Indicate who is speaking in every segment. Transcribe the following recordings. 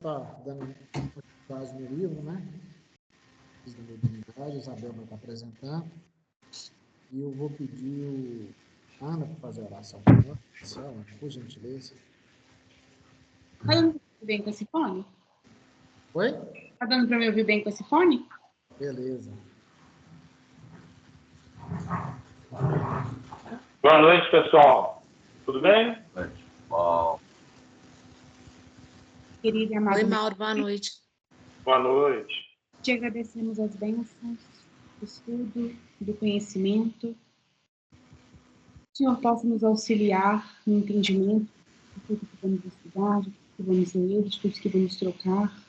Speaker 1: estar dando base no livro, né? Da mediunidade, a Isabel vai estar apresentando. E eu vou pedir a Ana para fazer a oração inicial, por gentileza.
Speaker 2: Tá dando para me ouvir bem com esse fone?
Speaker 1: Oi?
Speaker 2: Tá dando para me ouvir bem com esse fone?
Speaker 1: Beleza.
Speaker 3: Boa noite, pessoal. Tudo bem?
Speaker 4: Bom.
Speaker 2: Querida e amada.
Speaker 5: Oi, Mauro, boa noite.
Speaker 3: Boa noite.
Speaker 2: Te agradecemos as bênçãos do estudo, do conhecimento. O Senhor possa nos auxiliar no entendimento de tudo que vamos estudar, de tudo que vamos ler, de tudo que vamos trocar.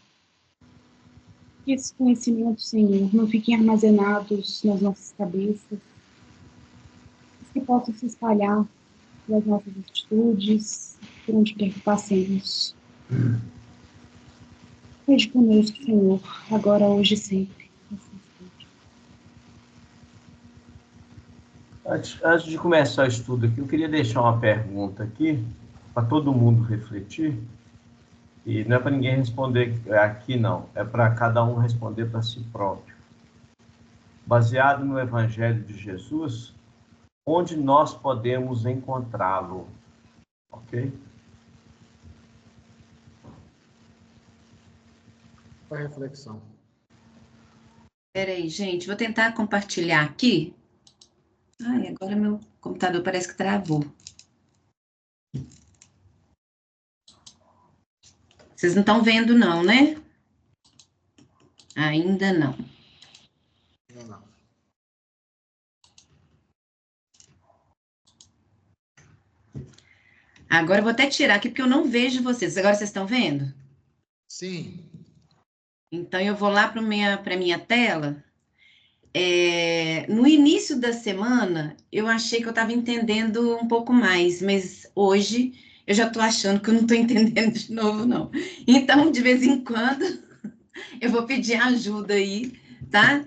Speaker 2: Que esses conhecimentos, Senhor, não fiquem armazenados nas nossas cabeças, mas que possam se espalhar pelas nossas atitudes, por onde quer que passemos. Esteja conosco, Senhor, agora, hoje e sempre.
Speaker 4: Antes de começar o estudo aqui, eu queria deixar uma pergunta aqui, para todo mundo refletir, e não é para ninguém responder aqui, não, é para cada um responder para si próprio. Baseado no Evangelho de Jesus, onde nós podemos encontrá-lo, ok?
Speaker 1: Para reflexão.
Speaker 5: Espera aí, gente, vou tentar compartilhar aqui. Ai, agora meu computador parece que travou. Vocês não estão vendo não, né? Ainda não.
Speaker 1: Não.
Speaker 5: Agora eu vou até tirar aqui, porque eu não vejo vocês. Agora vocês estão vendo?
Speaker 1: Sim.
Speaker 5: Então, eu vou lá para minha tela. No início da semana, eu achei que eu estava entendendo um pouco mais, mas hoje eu já estou achando que eu não estou entendendo de novo, não. Então, de vez em quando, eu vou pedir ajuda aí, tá?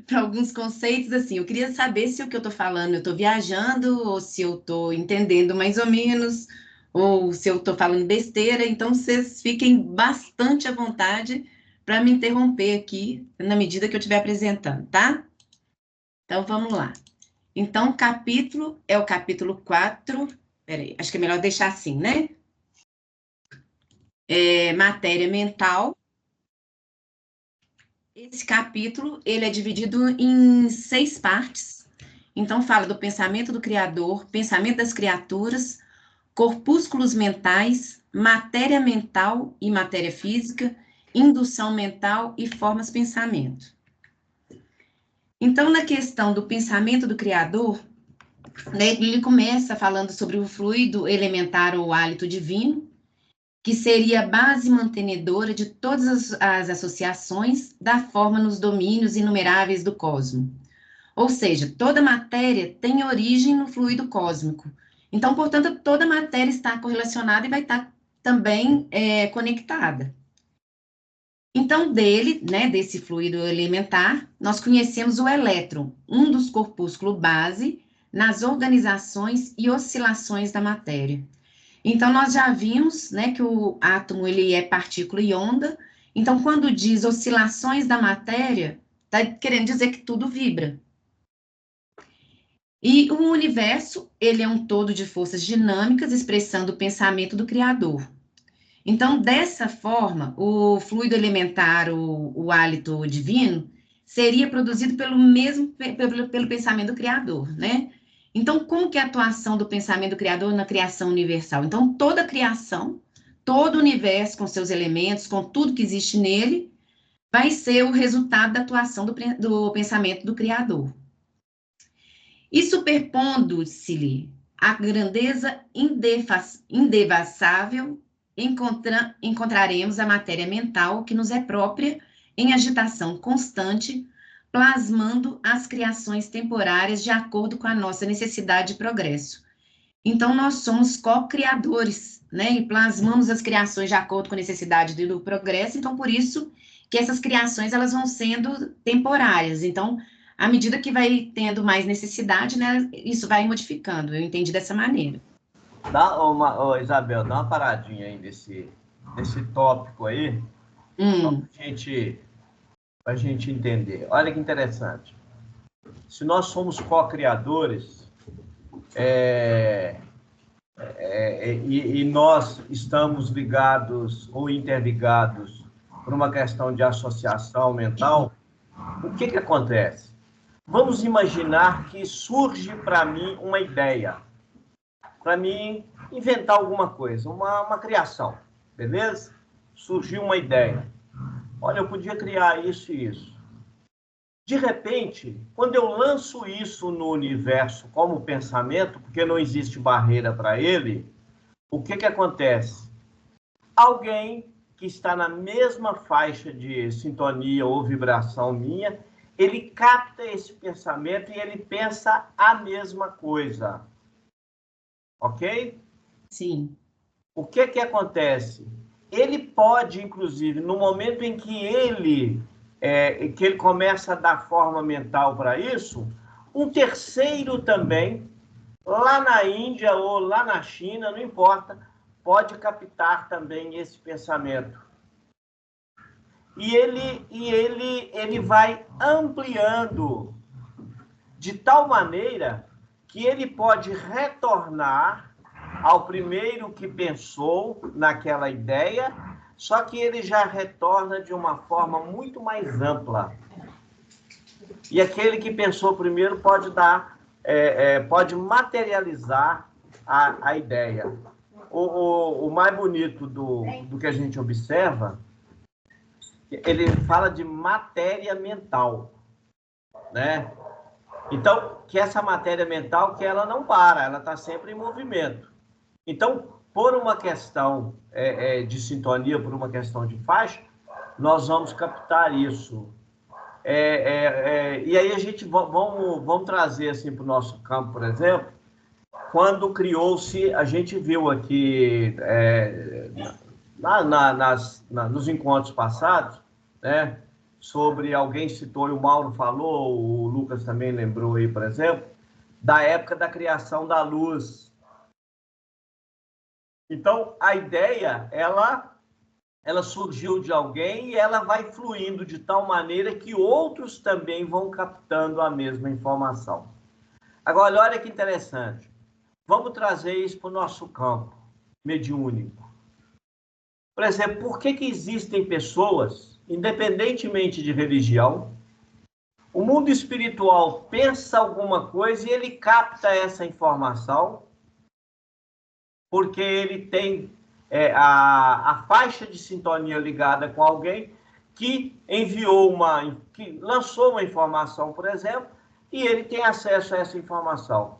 Speaker 5: Para alguns conceitos, assim, eu queria saber se o que eu estou falando, eu estou viajando, ou se eu estou entendendo mais ou menos, ou se eu estou falando besteira, então vocês fiquem bastante à vontade para me interromper aqui, na medida que eu estiver apresentando, tá? Então, vamos lá. Então, o capítulo é o capítulo 4, peraí, acho que é melhor deixar assim, né? Matéria mental. Esse capítulo, ele é dividido em 6 partes. Então, fala do pensamento do Criador, pensamento das criaturas, corpúsculos mentais, matéria mental e matéria física, indução mental e formas de pensamento. Então, na questão do pensamento do Criador, né, ele começa falando sobre o fluido elementar ou hálito divino, que seria a base mantenedora de todas as associações da forma nos domínios inumeráveis do cosmos. Ou seja, toda matéria tem origem no fluido cósmico. Então, portanto, toda matéria está correlacionada e vai estar também conectada. Então, desse fluido elementar, nós conhecemos o elétron, um dos corpúsculos base nas organizações e oscilações da matéria. Então, nós já vimos, né, que o átomo, ele é partícula e onda. Então, quando diz oscilações da matéria, está querendo dizer que tudo vibra. E o universo, ele é um todo de forças dinâmicas expressando o pensamento do Criador. Então, dessa forma, o fluido elementar, o hálito divino, seria produzido pelo pensamento do Criador, né? Então, como que é a atuação do pensamento do Criador na criação universal? Então, toda a criação, todo o universo com seus elementos, com tudo que existe nele, vai ser o resultado da atuação do pensamento do Criador. E superpondo-se-lhe a grandeza indevassável, encontraremos a matéria mental que nos é própria, em agitação constante, plasmando as criações temporárias de acordo com a nossa necessidade de progresso. Então, nós somos co-criadores, né? E plasmamos as criações de acordo com a necessidade do progresso, então, por isso que essas criações, elas vão sendo temporárias. Então, à medida que vai tendo mais necessidade, né, isso vai modificando. Eu entendi dessa maneira.
Speaker 4: Isabel, dá uma paradinha aí nesse tópico aí, só para a gente entender. Olha que interessante. Se nós somos co-criadores, e nós estamos ligados ou interligados por uma questão de associação mental, o que acontece? Vamos imaginar que surge para mim uma ideia, para mim inventar alguma coisa, uma criação, beleza? Surgiu uma ideia. Olha, eu podia criar isso e isso. De repente, quando eu lanço isso no universo como pensamento, porque não existe barreira para ele, o que acontece? Alguém que está na mesma faixa de sintonia ou vibração minha, ele capta esse pensamento e ele pensa a mesma coisa. Ok?
Speaker 5: Sim.
Speaker 4: O que acontece? Ele pode, inclusive, no momento em que ele começa a dar forma mental para isso, um terceiro também, lá na Índia ou lá na China, não importa, pode captar também esse pensamento. E ele vai ampliando de tal maneira que ele pode retornar ao primeiro que pensou naquela ideia, só que ele já retorna de uma forma muito mais ampla. E aquele que pensou primeiro pode pode materializar a ideia. O mais bonito do que a gente observa, ele fala de matéria mental, né? Então, que essa matéria mental, que ela não para, ela está sempre em movimento. Então, por uma questão de sintonia, por uma questão de faixa, nós vamos captar isso. E aí a gente vamos trazer assim para o nosso campo, por exemplo, quando criou-se, a gente viu aqui nos encontros passados, né, sobre, alguém citou, e o Mauro falou, o Lucas também lembrou aí, por exemplo, da época da criação da luz. Então, a ideia, ela surgiu de alguém e ela vai fluindo de tal maneira que outros também vão captando a mesma informação. Agora, olha que interessante. Vamos trazer isso para o nosso campo mediúnico. Por exemplo, por que existem pessoas, independentemente de religião, o mundo espiritual pensa alguma coisa e ele capta essa informação porque ele tem a faixa de sintonia ligada com alguém que que lançou uma informação, por exemplo, e ele tem acesso a essa informação.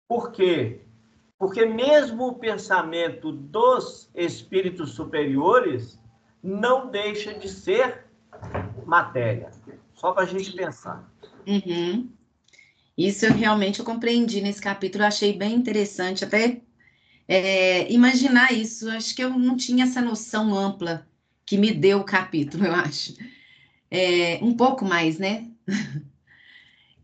Speaker 4: Por quê? Porque mesmo o pensamento dos espíritos superiores não deixa de ser matéria. Só para a gente pensar.
Speaker 5: Uhum. Isso eu compreendi nesse capítulo, achei bem interessante, até imaginar isso. Acho que eu não tinha essa noção ampla que me deu o capítulo, eu acho. Um pouco mais, né?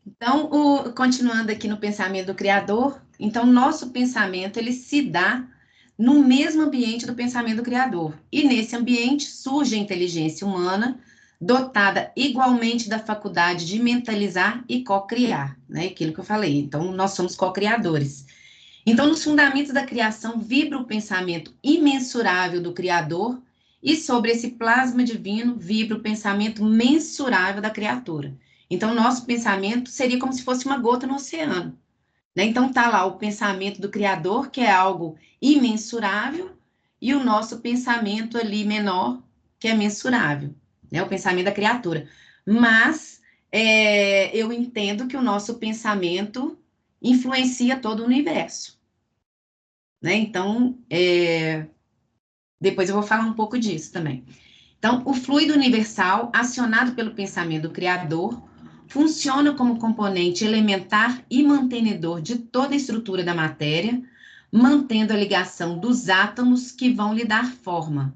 Speaker 5: Então, continuando aqui no pensamento do Criador, então, nosso pensamento, ele se dá no mesmo ambiente do pensamento do Criador. E nesse ambiente surge a inteligência humana, dotada igualmente da faculdade de mentalizar e co-criar, né? Aquilo que eu falei. Então, nós somos co-criadores. Então, nos fundamentos da criação, vibra o pensamento imensurável do Criador, e sobre esse plasma divino, vibra o pensamento mensurável da criatura. Então, nosso pensamento seria como se fosse uma gota no oceano, né? Então, tá lá o pensamento do Criador, que é algo imensurável, e o nosso pensamento ali menor, que é mensurável, né? O pensamento da criatura. Mas, eu entendo que o nosso pensamento influencia todo o universo, né? Então, depois eu vou falar um pouco disso também. Então, o fluido universal, acionado pelo pensamento do Criador, funciona como componente elementar e mantenedor de toda a estrutura da matéria, mantendo a ligação dos átomos que vão lhe dar forma.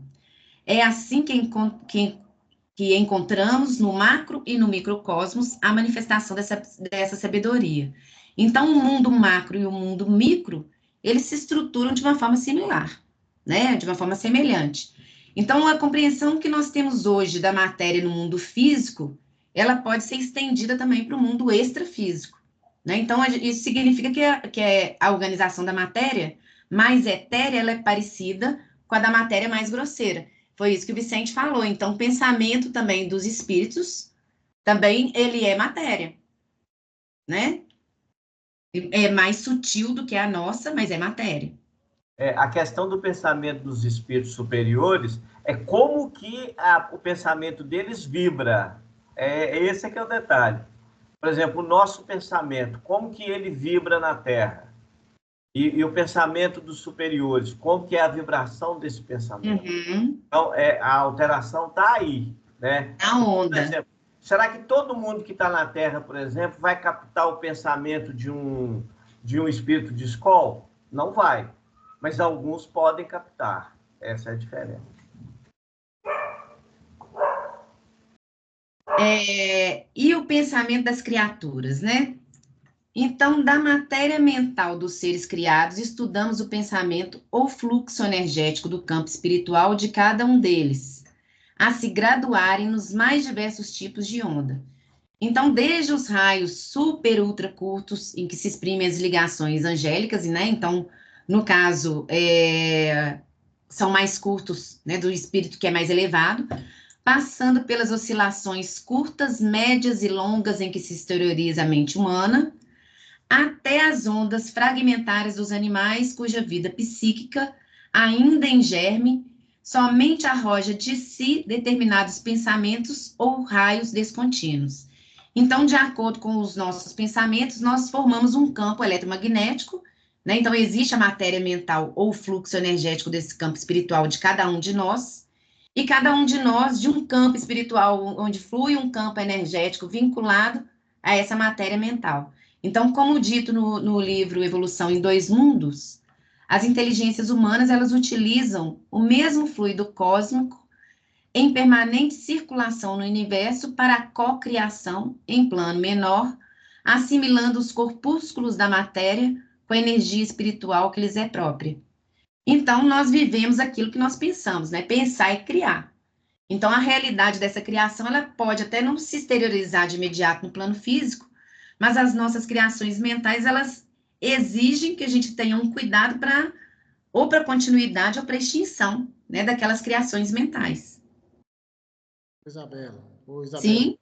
Speaker 5: É assim que encontramos no macro e no microcosmos a manifestação dessa sabedoria. Então, o mundo macro e o mundo micro, eles se estruturam de uma forma similar, né, de uma forma semelhante. Então, a compreensão que nós temos hoje da matéria no mundo físico, ela pode ser estendida também para o mundo extrafísico, né? Então, isso significa que a organização da matéria mais etérea, ela é parecida com a da matéria mais grosseira. Foi isso que o Vicente falou. Então, o pensamento também dos espíritos, também ele é matéria, né? É mais sutil do que a nossa, mas é matéria.
Speaker 4: A questão do pensamento dos espíritos superiores é como que o pensamento deles vibra. Esse é que é o detalhe. Por exemplo, o nosso pensamento, como que ele vibra na Terra? E o pensamento dos superiores, como que é a vibração desse pensamento?
Speaker 5: Uhum.
Speaker 4: Então, a alteração está aí, né?
Speaker 5: A onda.
Speaker 4: Por exemplo, será que todo mundo que está na Terra, por exemplo, vai captar o pensamento de um espírito de escola? Não vai. Mas alguns podem captar. Essa é a diferença.
Speaker 5: E o pensamento das criaturas, né? Então, da matéria mental dos seres criados, estudamos o pensamento ou fluxo energético do campo espiritual de cada um deles, a se graduarem nos mais diversos tipos de onda. Então, desde os raios super ultra curtos, em que se exprimem as ligações angélicas, né? Então, no caso, são mais curtos, né, do espírito que é mais elevado, passando pelas oscilações curtas, médias e longas em que se exterioriza a mente humana, até as ondas fragmentárias dos animais cuja vida psíquica, ainda em germe, somente arroja de si determinados pensamentos ou raios descontínuos. Então, de acordo com os nossos pensamentos, nós formamos um campo eletromagnético, né? Então, existe a matéria mental ou fluxo energético desse campo espiritual de cada um de nós, e cada um de nós de um campo espiritual onde flui um campo energético vinculado a essa matéria mental. Então, como dito no livro Evolução em Dois Mundos, as inteligências humanas, elas utilizam o mesmo fluido cósmico em permanente circulação no universo para a cocriação em plano menor, assimilando os corpúsculos da matéria com a energia espiritual que lhes é própria. Então, nós vivemos aquilo que nós pensamos, né? Pensar e criar. Então, a realidade dessa criação, ela pode até não se exteriorizar de imediato no plano físico, mas as nossas criações mentais, elas exigem que a gente tenha um cuidado ou para continuidade ou para extinção, né, daquelas criações mentais.
Speaker 1: Isabela. Ô, Isabela,
Speaker 5: Sim?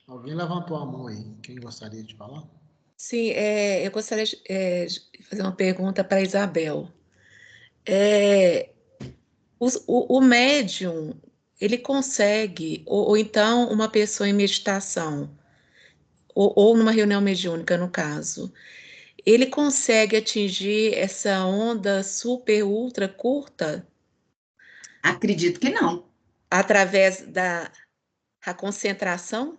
Speaker 1: alguém levantou a mão aí. Quem gostaria de falar?
Speaker 6: Sim, eu gostaria de fazer uma pergunta para a Isabel. O médium, ele consegue, ou então uma pessoa em meditação, ou numa reunião mediúnica, no caso, ele consegue atingir essa onda super, ultra curta
Speaker 5: Acredito que não.
Speaker 6: através da concentração?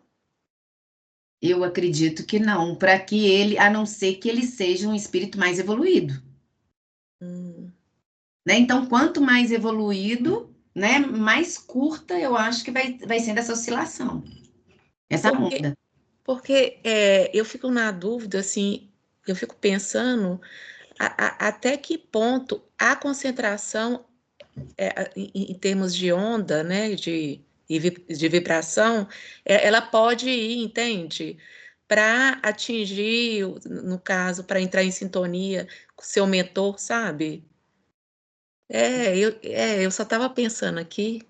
Speaker 5: Eu acredito que não, para que ele, a não ser que ele seja um espírito mais evoluído. Né? Então, quanto mais evoluído, né, mais curta eu acho que vai sendo essa oscilação, essa onda.
Speaker 6: Porque eu fico na dúvida, assim, eu fico pensando até que ponto a concentração, em termos de onda, né, de vibração, ela pode ir, entende? Para atingir, no caso, para entrar em sintonia com seu mentor, sabe? Eu só estava pensando aqui.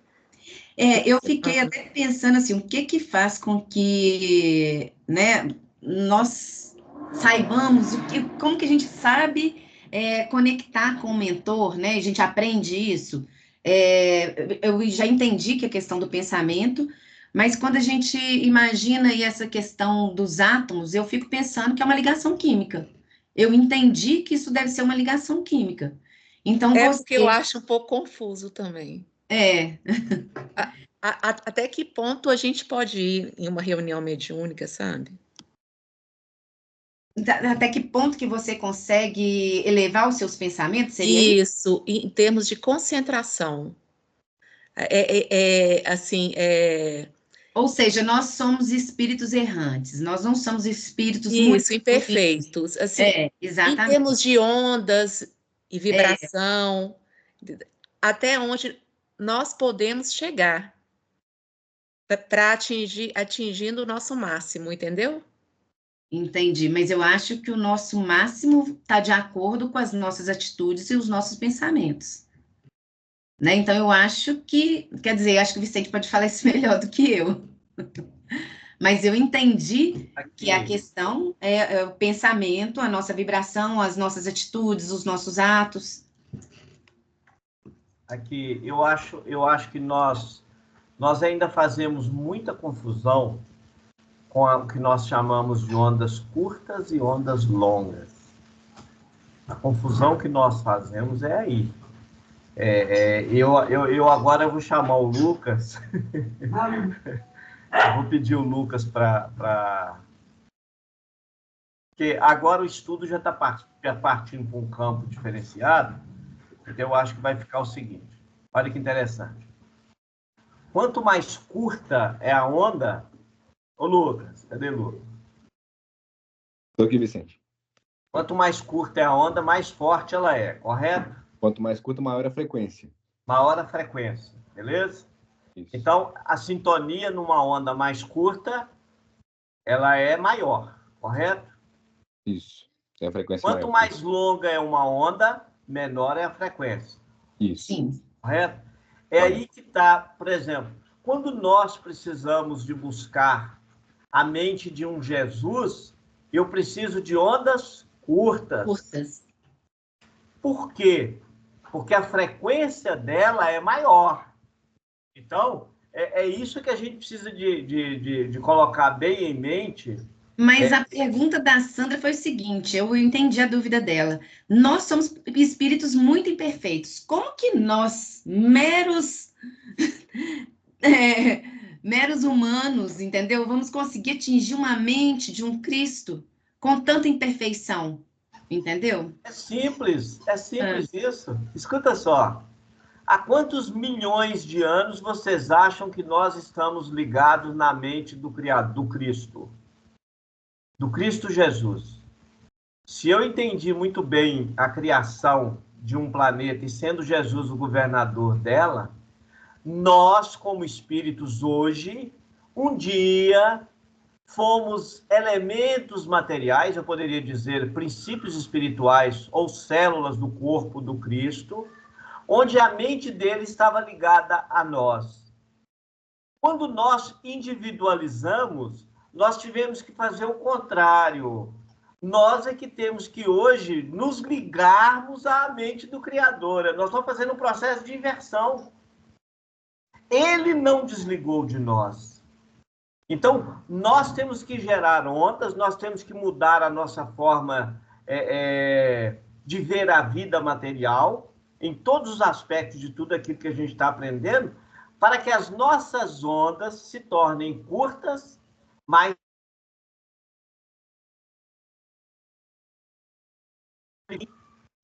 Speaker 5: Eu fiquei até pensando assim, o que faz com que, né, nós saibamos como que a gente sabe conectar com o mentor, né? A gente aprende isso. Eu já entendi que é a questão do pensamento, mas quando a gente imagina aí essa questão dos átomos, eu fico pensando que é uma ligação química. Eu entendi que isso deve ser uma ligação química. Então,
Speaker 6: Porque eu acho um pouco confuso também. Até que ponto a gente pode ir em uma reunião mediúnica, sabe?
Speaker 5: Até que ponto que você consegue elevar os seus pensamentos? Seria
Speaker 6: isso, em termos de concentração. Assim,
Speaker 5: Ou seja, nós somos espíritos errantes, nós não somos espíritos
Speaker 6: isso, imperfeitos. Assim, em
Speaker 5: exatamente.
Speaker 6: termos de ondas e vibração, até onde nós podemos chegar para atingindo o nosso máximo, entendeu?
Speaker 5: Entendi, mas eu acho que o nosso máximo está de acordo com as nossas atitudes e os nossos pensamentos, né? Então, eu acho que, quer dizer, acho que o Vicente pode falar isso melhor do que eu. Mas eu entendi que a questão é o pensamento, a nossa vibração, as nossas atitudes, os nossos atos.
Speaker 4: Aqui, eu acho que nós ainda fazemos muita confusão com o que nós chamamos de ondas curtas e ondas longas. A confusão que nós fazemos é aí. Eu agora vou chamar o Lucas. Eu vou pedir o Lucas para... Porque agora o estudo já está partindo para um campo diferenciado, então eu acho que vai ficar o seguinte. Olha que interessante. Quanto mais curta é a onda... Ô, Lucas, cadê o Lucas?
Speaker 7: Estou aqui, Vicente.
Speaker 4: Quanto mais curta é a onda, mais forte ela é, correto?
Speaker 7: Quanto mais curta, maior a frequência.
Speaker 4: Maior a frequência, beleza?
Speaker 7: Isso.
Speaker 4: Então, a sintonia numa onda mais curta, ela é maior, correto?
Speaker 7: Isso. Tem a frequência
Speaker 4: Quanto
Speaker 7: maior.
Speaker 4: mais longa é uma onda, menor é a frequência.
Speaker 7: Isso.
Speaker 5: Sim.
Speaker 4: Correto? É aí que está, por exemplo, quando nós precisamos de buscar a mente de um Jesus, eu preciso de ondas curtas.
Speaker 5: Curtas.
Speaker 4: Por quê? Porque a frequência dela é maior. Então, é isso que a gente precisa de colocar bem em mente.
Speaker 5: Mas a pergunta da Sandra foi o seguinte, eu entendi a dúvida dela. Nós somos espíritos muito imperfeitos. Como que nós, meros humanos, entendeu? Vamos conseguir atingir uma mente de um Cristo com tanta imperfeição, entendeu?
Speaker 4: É simples isso. Escuta só. Há quantos milhões de anos vocês acham que nós estamos ligados na mente do Criador, do Cristo? Do Cristo Jesus. Se eu entendi muito bem a criação de um planeta e sendo Jesus o governador dela, nós, como espíritos hoje, um dia fomos elementos materiais, eu poderia dizer princípios espirituais ou células do corpo do Cristo, onde a mente dele estava ligada a nós. Quando nós individualizamos, nós tivemos que fazer o contrário. Nós é que temos que hoje nos ligarmos à mente do Criador. Nós estamos fazendo um processo de inversão. Ele não desligou de nós. Então, nós temos que gerar ondas, nós temos que mudar a nossa forma de ver a vida material, em todos os aspectos de tudo aquilo que a gente está aprendendo, para que as nossas ondas se tornem curtas, mas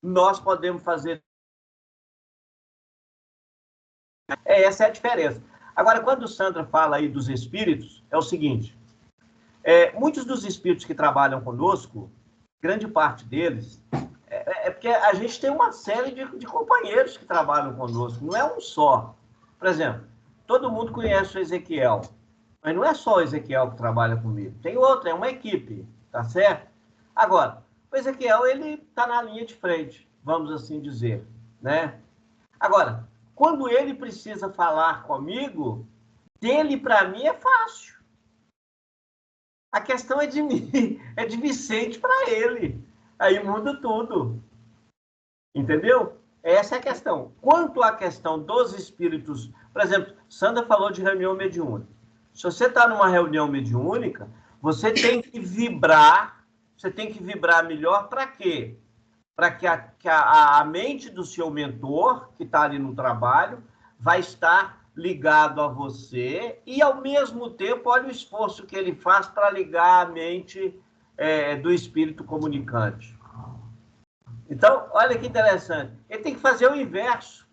Speaker 4: nós podemos fazer. Essa é a diferença. Agora, quando Sandra fala aí dos espíritos, é o seguinte, muitos dos espíritos que trabalham conosco, grande parte deles, porque a gente tem uma série de companheiros que trabalham conosco, não é um só. Por exemplo, todo mundo conhece o Ezequiel, mas não é só o Ezequiel que trabalha comigo, tem outro, é uma equipe, tá certo? Agora, o Ezequiel, ele está na linha de frente, vamos assim dizer, né? Agora, quando ele precisa falar comigo, dele para mim é fácil. A questão é de mim, é de Vicente para ele. Aí muda tudo. Entendeu? Essa é a questão. Quanto à questão dos espíritos, por exemplo, Sandra falou de reunião mediúnica. Se você está numa reunião mediúnica, você tem que vibrar, melhor para quê? Para que a mente do seu mentor, que está ali no trabalho, vai estar ligado a você e, ao mesmo tempo, olha o esforço que ele faz para ligar a mente do espírito comunicante. Então, olha que interessante. Ele tem que fazer o inverso.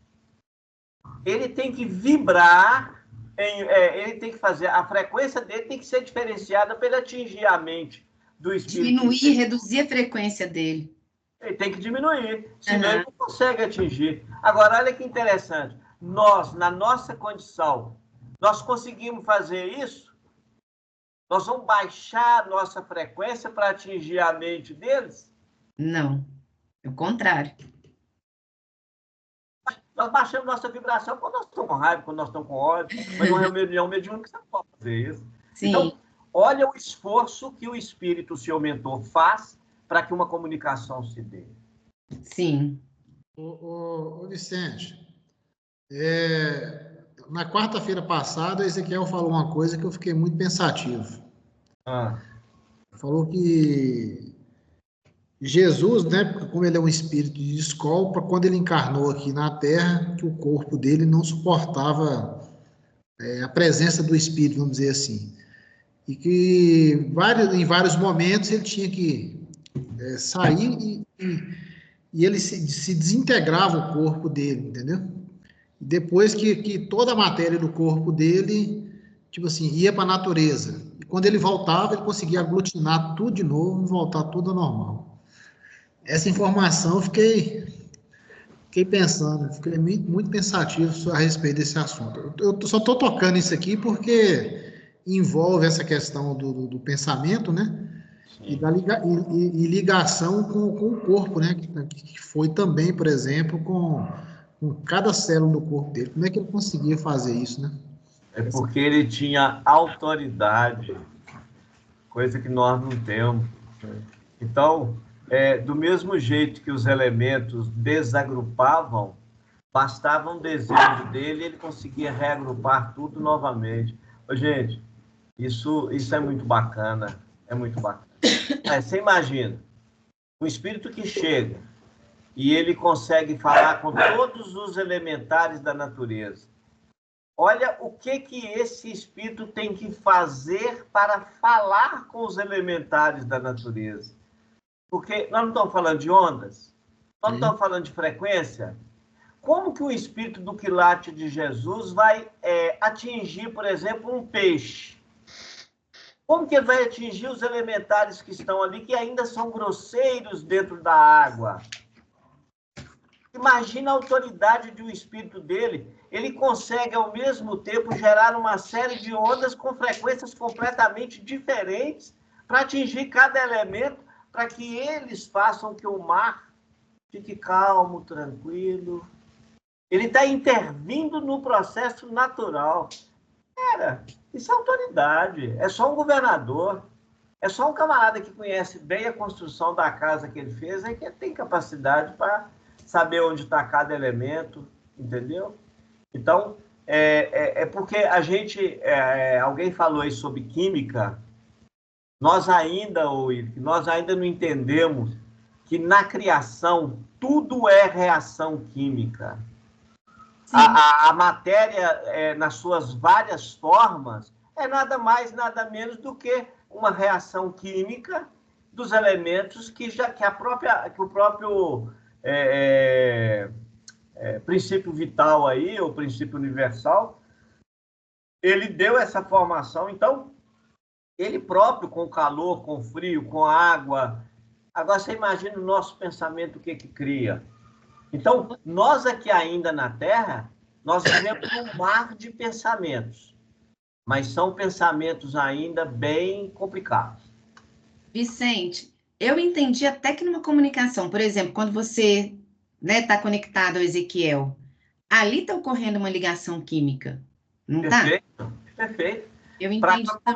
Speaker 4: Ele tem que vibrar, ele tem que fazer, a frequência dele tem que ser diferenciada para ele atingir a mente do espírito.
Speaker 5: Diminuir, reduzir a frequência dele.
Speaker 4: Ele tem que diminuir, senão ele não consegue atingir. Agora, olha que interessante. Nós, na nossa condição, nós conseguimos fazer isso? Nós vamos baixar a nossa frequência para atingir a mente deles?
Speaker 5: Não, é o contrário.
Speaker 4: Nós baixamos nossa vibração quando nós estamos com raiva, quando nós estamos com ódio, mas numa reunião mediúnica você não pode fazer isso.
Speaker 5: Sim.
Speaker 4: Então, olha o esforço que o espírito, o seu mentor, faz para que uma comunicação se dê.
Speaker 5: Sim.
Speaker 1: Ô Vicente, na quarta-feira passada, Ezequiel falou uma coisa que eu fiquei muito pensativo. Falou que Jesus, né, como ele é um espírito de escola, quando ele encarnou aqui na Terra, que o corpo dele não suportava a presença do espírito, vamos dizer assim. E que em vários momentos ele tinha que sair e ele se desintegrava o corpo dele, entendeu? Depois que toda a matéria do corpo dele, tipo assim, ia para a natureza. E quando ele voltava, ele conseguia aglutinar tudo de novo e voltar tudo ao normal. Essa informação eu fiquei pensando, fiquei muito pensativo a respeito desse assunto. Eu só estou tocando isso aqui porque envolve essa questão do pensamento, né? E ligação com o corpo, né? Que foi também, por exemplo, com cada célula do corpo dele. Como é que ele conseguia fazer isso, né?
Speaker 4: É porque ele tinha autoridade, coisa que nós não temos. Então, do mesmo jeito que os elementos desagrupavam, bastava um desejo dele e ele conseguia reagrupar tudo novamente. Ô, gente, isso é muito bacana, é muito bacana. Você imagina, um espírito que chega e ele consegue falar com todos os elementares da natureza. Olha o que esse espírito tem que fazer para falar com os elementares da natureza. Porque nós não estamos falando de ondas, nós não estamos falando de frequência. Como que o espírito do quilate de Jesus vai atingir, por exemplo, um peixe? Como que ele vai atingir os elementares que estão ali, que ainda são grosseiros dentro da água? Imagina a autoridade de um espírito dele. Ele consegue, ao mesmo tempo, gerar uma série de ondas com frequências completamente diferentes para atingir cada elemento, para que eles façam que o mar fique calmo, tranquilo. Ele está intervindo no processo natural. Isso é autoridade. É só um governador. É só um camarada que conhece bem a construção da casa que ele fez e que tem capacidade para saber onde está cada elemento, entendeu? Então, porque a gente... alguém falou aí sobre química. Nós ainda não entendemos que na criação tudo é reação química. A matéria, nas suas várias formas, é nada mais, nada menos do que uma reação química dos elementos que o próprio princípio vital aí, o princípio universal, ele deu essa formação. Então, ele próprio, com calor, com frio, com água. Agora, você imagina o nosso pensamento, o que cria. Então, nós aqui ainda na Terra, nós vivemos um mar de pensamentos, mas são pensamentos ainda bem complicados.
Speaker 5: Vicente, eu entendi até que numa comunicação, por exemplo, quando você está conectado ao Ezequiel, ali está ocorrendo uma ligação química, não está?
Speaker 4: Perfeito.
Speaker 5: Para
Speaker 4: que a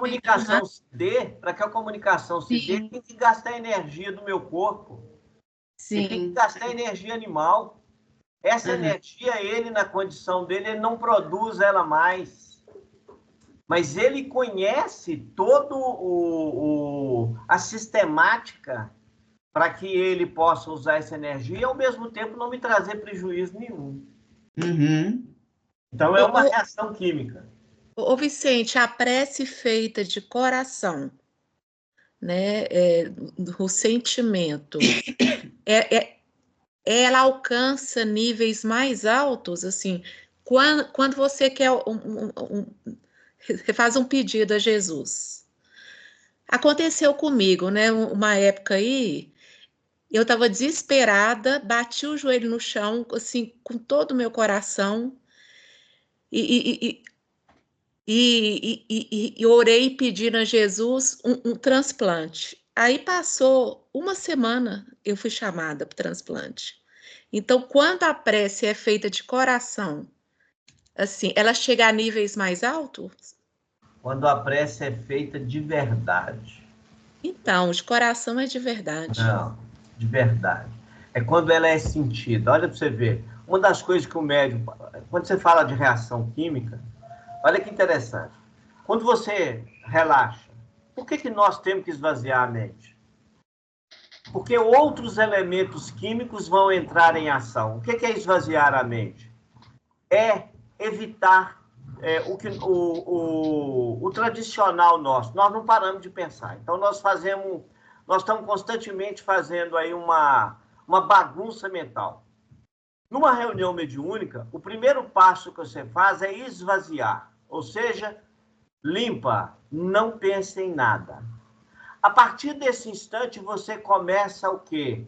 Speaker 4: comunicação se dê, tem que gastar a energia do meu corpo.
Speaker 5: Sim.
Speaker 4: Tem que gastar energia animal. Essa energia, ele, na condição dele, ele não produz ela mais. Mas ele conhece toda a sistemática para que ele possa usar essa energia e, ao mesmo tempo, não me trazer prejuízo nenhum. Então, é uma reação química.
Speaker 6: Ô Vicente, a prece feita de coração, né, o sentimento, ela alcança níveis mais altos, assim, quando você quer você faz um pedido a Jesus. Aconteceu comigo, né, uma época aí, Eu estava desesperada, bati o joelho no chão, assim, com todo o meu coração, e orei pedindo a Jesus um transplante. Aí passou uma semana, eu fui chamada para o transplante. Então, quando a prece é feita de coração, assim, ela chega a níveis mais altos?
Speaker 4: Quando a prece é feita de verdade.
Speaker 6: Então, de coração é de verdade.
Speaker 4: Não, de verdade. É quando ela é sentida. Olha para você ver. Uma das coisas que o médium... Quando você fala de reação química, olha que interessante. Quando você relaxa, por que nós temos que esvaziar a mente? Porque outros elementos químicos vão entrar em ação. O que é esvaziar a mente? É evitar o tradicional nosso. Nós não paramos de pensar. Então, nós estamos constantemente fazendo aí uma bagunça mental. Numa reunião mediúnica, o primeiro passo que você faz é esvaziar, ou seja, limpa, não pense em nada. A partir desse instante, você começa o quê?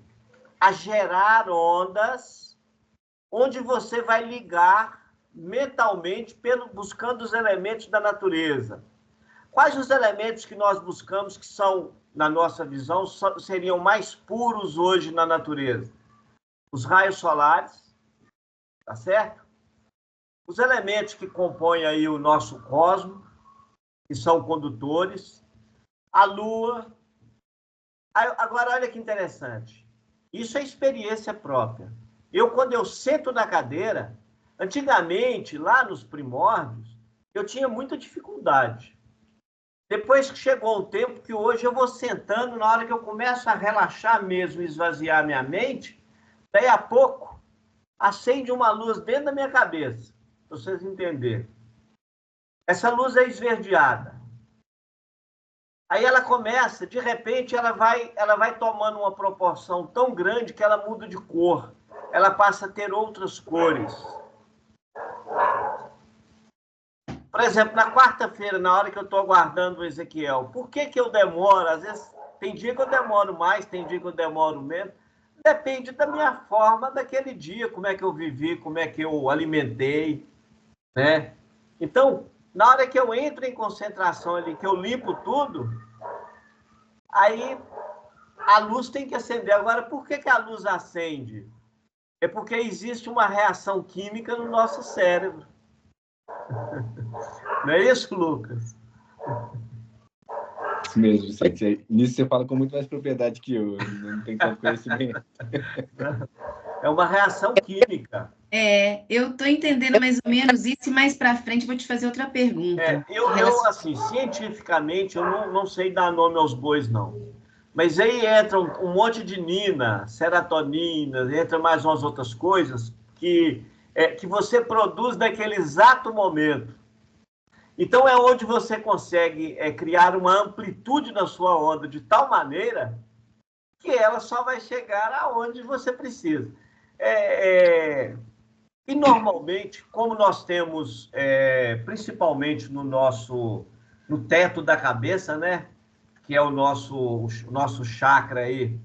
Speaker 4: A gerar ondas, onde você vai ligar mentalmente, buscando os elementos da natureza. Quais os elementos que nós buscamos que são, na nossa visão, seriam mais puros hoje na natureza? Os raios solares, tá certo? Os elementos que compõem aí o nosso cosmos, que são condutores, a Lua. Agora, olha que interessante. Isso é experiência própria. Quando eu sento na cadeira, antigamente, lá nos primórdios, eu tinha muita dificuldade. Depois que chegou um tempo que hoje eu vou sentando, na hora que eu começo a relaxar mesmo, esvaziar minha mente, daí a pouco acende uma luz dentro da minha cabeça, para vocês entenderem. Essa luz é esverdeada. Aí ela começa, de repente, ela vai tomando uma proporção tão grande que ela muda de cor. Ela passa a ter outras cores. Por exemplo, na quarta-feira, na hora que eu estou aguardando o Ezequiel, por que eu demoro? Às vezes, tem dia que eu demoro mais, tem dia que eu demoro menos. Depende da minha forma daquele dia, como é que eu vivi, como é que eu alimentei, né? Então, na hora que eu entro em concentração ali, que eu limpo tudo, aí a luz tem que acender. Agora, por que a luz acende? É porque existe uma reação química no nosso cérebro. Não é isso, Lucas?
Speaker 7: Isso mesmo, Vicente. Nisso você fala com muito mais propriedade que eu não tenho tanto conhecimento.
Speaker 4: É uma reação química.
Speaker 5: Eu estou entendendo mais ou menos isso, e mais para frente vou te fazer outra pergunta.
Speaker 4: Eu assim, cientificamente, eu não sei dar nome aos bois, não. Mas aí entra um monte de nina, serotonina, entra mais umas outras coisas que você produz naquele exato momento. Então, é onde você consegue criar uma amplitude na sua onda de tal maneira que ela só vai chegar aonde você precisa. E, normalmente, como nós temos, principalmente no teto da cabeça, né? Que é o nosso chakra aí,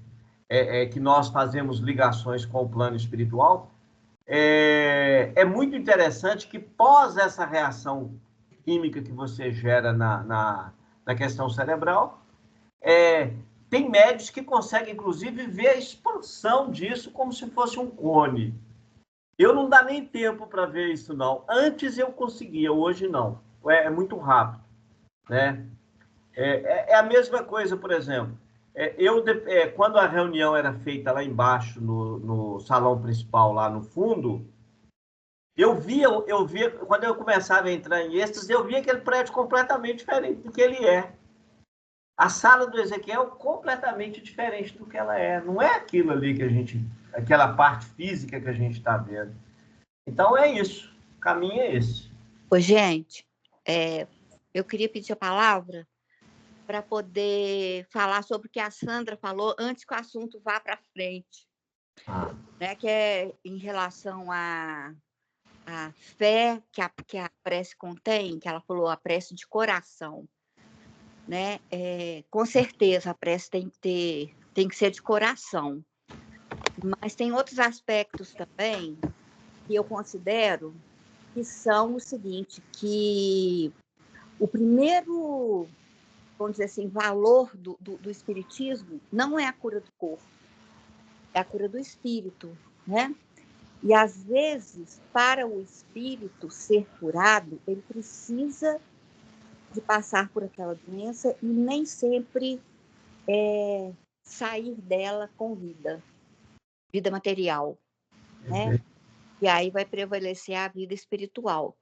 Speaker 4: que nós fazemos ligações com o plano espiritual, é muito interessante que pós essa reação química que você gera na questão cerebral, tem médios que conseguem, inclusive, ver a expansão disso como se fosse um cone. Eu não dá nem tempo para ver isso, não. Antes eu conseguia, hoje não. É muito rápido, né? É a mesma coisa, por exemplo. Quando a reunião era feita lá embaixo, no salão principal, lá no fundo, eu via, quando eu começava a entrar em êxtase, eu via aquele prédio completamente diferente do que ele é. A sala do Ezequiel completamente diferente do que ela é. Não é aquilo ali aquela parte física que a gente está vendo. Então é isso. O caminho é esse.
Speaker 8: Ô, gente, eu queria pedir a palavra para poder falar sobre o que a Sandra falou antes que o assunto vá para frente. Né, que é em relação à fé que a prece contém, que ela falou, a prece de coração. Né? Com certeza, a prece tem que ser de coração. Mas tem outros aspectos também que eu considero que são o seguinte, que o primeiro, vamos dizer assim, valor do espiritismo não é a cura do corpo, é a cura do espírito, né? E, às vezes, para o espírito ser curado, ele precisa de passar por aquela doença e nem sempre sair dela com vida material, né? E aí vai prevalecer a vida espiritual.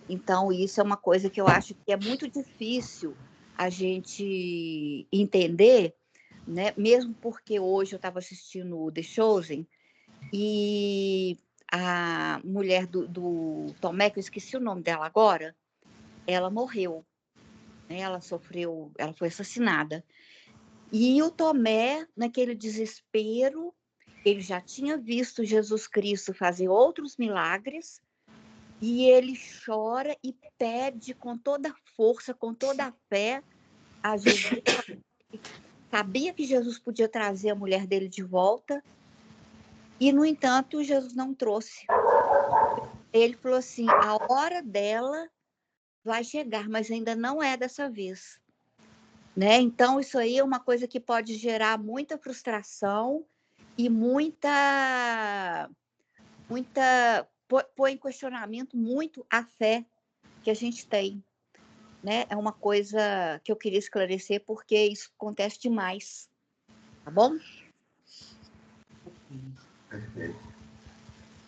Speaker 8: Então, isso é uma coisa que eu acho que é muito difícil a gente entender, né? Mesmo porque hoje eu estava assistindo o The Chosen e a mulher do Tomé, que eu esqueci o nome dela agora, ela morreu, né? Ela foi assassinada. E o Tomé, naquele desespero, ele já tinha visto Jesus Cristo fazer outros milagres e ele chora e pede com toda a força, com toda a fé a Jesus. Sabia que Jesus podia trazer a mulher dele de volta e, no entanto, Jesus não trouxe. Ele falou assim, a hora dela vai chegar, mas ainda não é dessa vez. Né? Então, isso aí é uma coisa que pode gerar muita frustração e põe em questionamento muito a fé que a gente tem. Né? É uma coisa que eu queria esclarecer, porque isso acontece demais. Tá bom?
Speaker 4: Perfeito.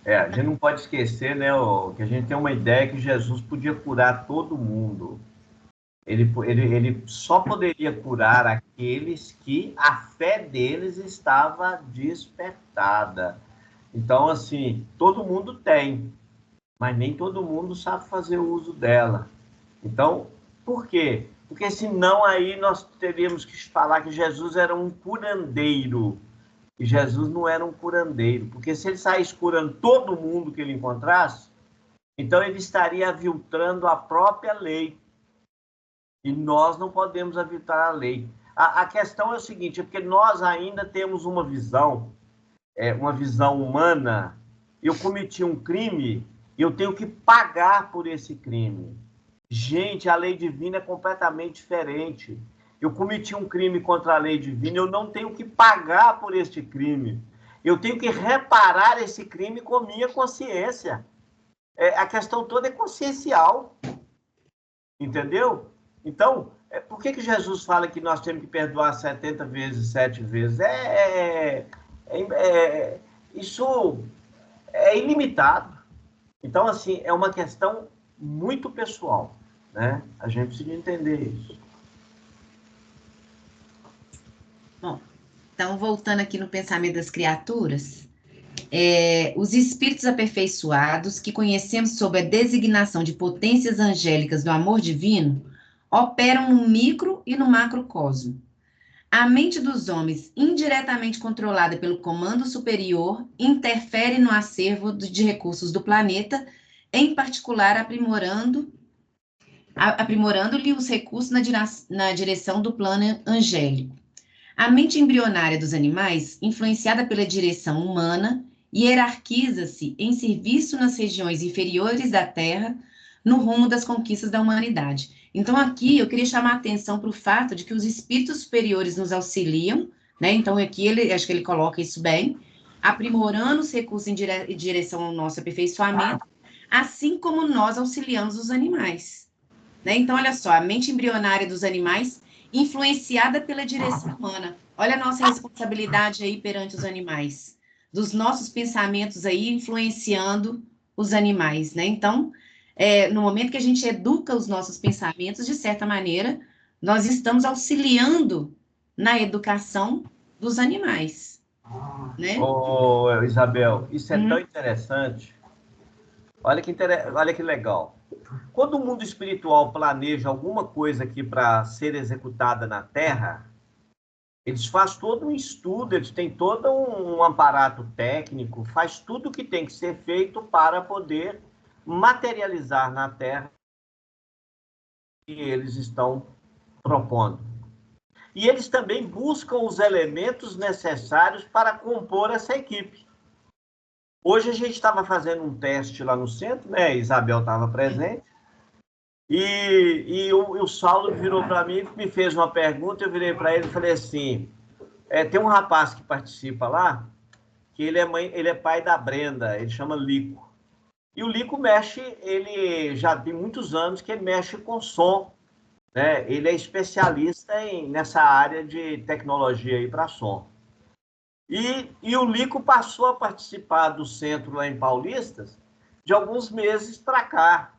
Speaker 4: A gente não pode esquecer, né, que a gente tem uma ideia que Jesus podia curar todo mundo. Ele só poderia curar aqueles que a fé deles estava despertada. Então, assim, todo mundo tem, mas nem todo mundo sabe fazer o uso dela. Então, por quê? Porque senão aí nós teríamos que falar que Jesus era um curandeiro. E Jesus não era um curandeiro, porque se ele saísse curando todo mundo que ele encontrasse, então ele estaria aviltrando a própria lei. E nós não podemos aviltar a lei. A questão é o seguinte, é porque nós ainda temos uma visão humana. Eu cometi um crime, eu tenho que pagar por esse crime. Gente, a lei divina é completamente diferente. Eu cometi um crime contra a lei divina, eu não tenho que pagar por este crime. Eu tenho que reparar esse crime com minha consciência. A questão toda é consciencial. Entendeu? Então, por que Jesus fala que nós temos que perdoar 70 vezes, 7 vezes? Isso é ilimitado. Então, assim, é uma questão muito pessoal, né? A gente precisa entender isso.
Speaker 5: Bom, então, voltando aqui no pensamento das criaturas, os espíritos aperfeiçoados que conhecemos sob a designação de potências angélicas do amor divino operam no micro e no macrocosmo. A mente dos homens, indiretamente controlada pelo comando superior, interfere no acervo de recursos do planeta, em particular aprimorando-lhe os recursos na direção do plano angélico. A mente embrionária dos animais, influenciada pela direção humana, hierarquiza-se em serviço nas regiões inferiores da Terra, no rumo das conquistas da humanidade. Então, aqui, eu queria chamar a atenção para o fato de que os espíritos superiores nos auxiliam, né? Então, aqui, acho que ele coloca isso bem, aprimorando os recursos em direção ao nosso aperfeiçoamento, assim como nós auxiliamos os animais. Né? Então, olha só, a mente embrionária dos animais influenciada pela direção humana. Olha a nossa responsabilidade aí perante os animais, dos nossos pensamentos aí influenciando os animais, né? Então, no momento que a gente educa os nossos pensamentos, de certa maneira, nós estamos auxiliando na educação dos animais, né?
Speaker 4: Ô, Isabel, isso é tão interessante. Olha que legal. Quando o mundo espiritual planeja alguma coisa aqui para ser executada na Terra, eles fazem todo um estudo, eles têm todo um aparato técnico, faz tudo o que tem que ser feito para poder materializar na Terra o que eles estão propondo. E eles também buscam os elementos necessários para compor essa equipe. Hoje a gente estava fazendo um teste lá no centro, né? A Isabel estava presente. E o Saulo virou para mim, me fez uma pergunta, eu virei para ele e falei assim, tem um rapaz que participa lá, que ele é pai da Brenda, ele chama Lico. E o Lico ele já tem muitos anos que ele mexe com som, né? Ele é especialista nessa área de tecnologia aí para som. E o Lico passou a participar do centro lá em Paulistas de alguns meses para cá,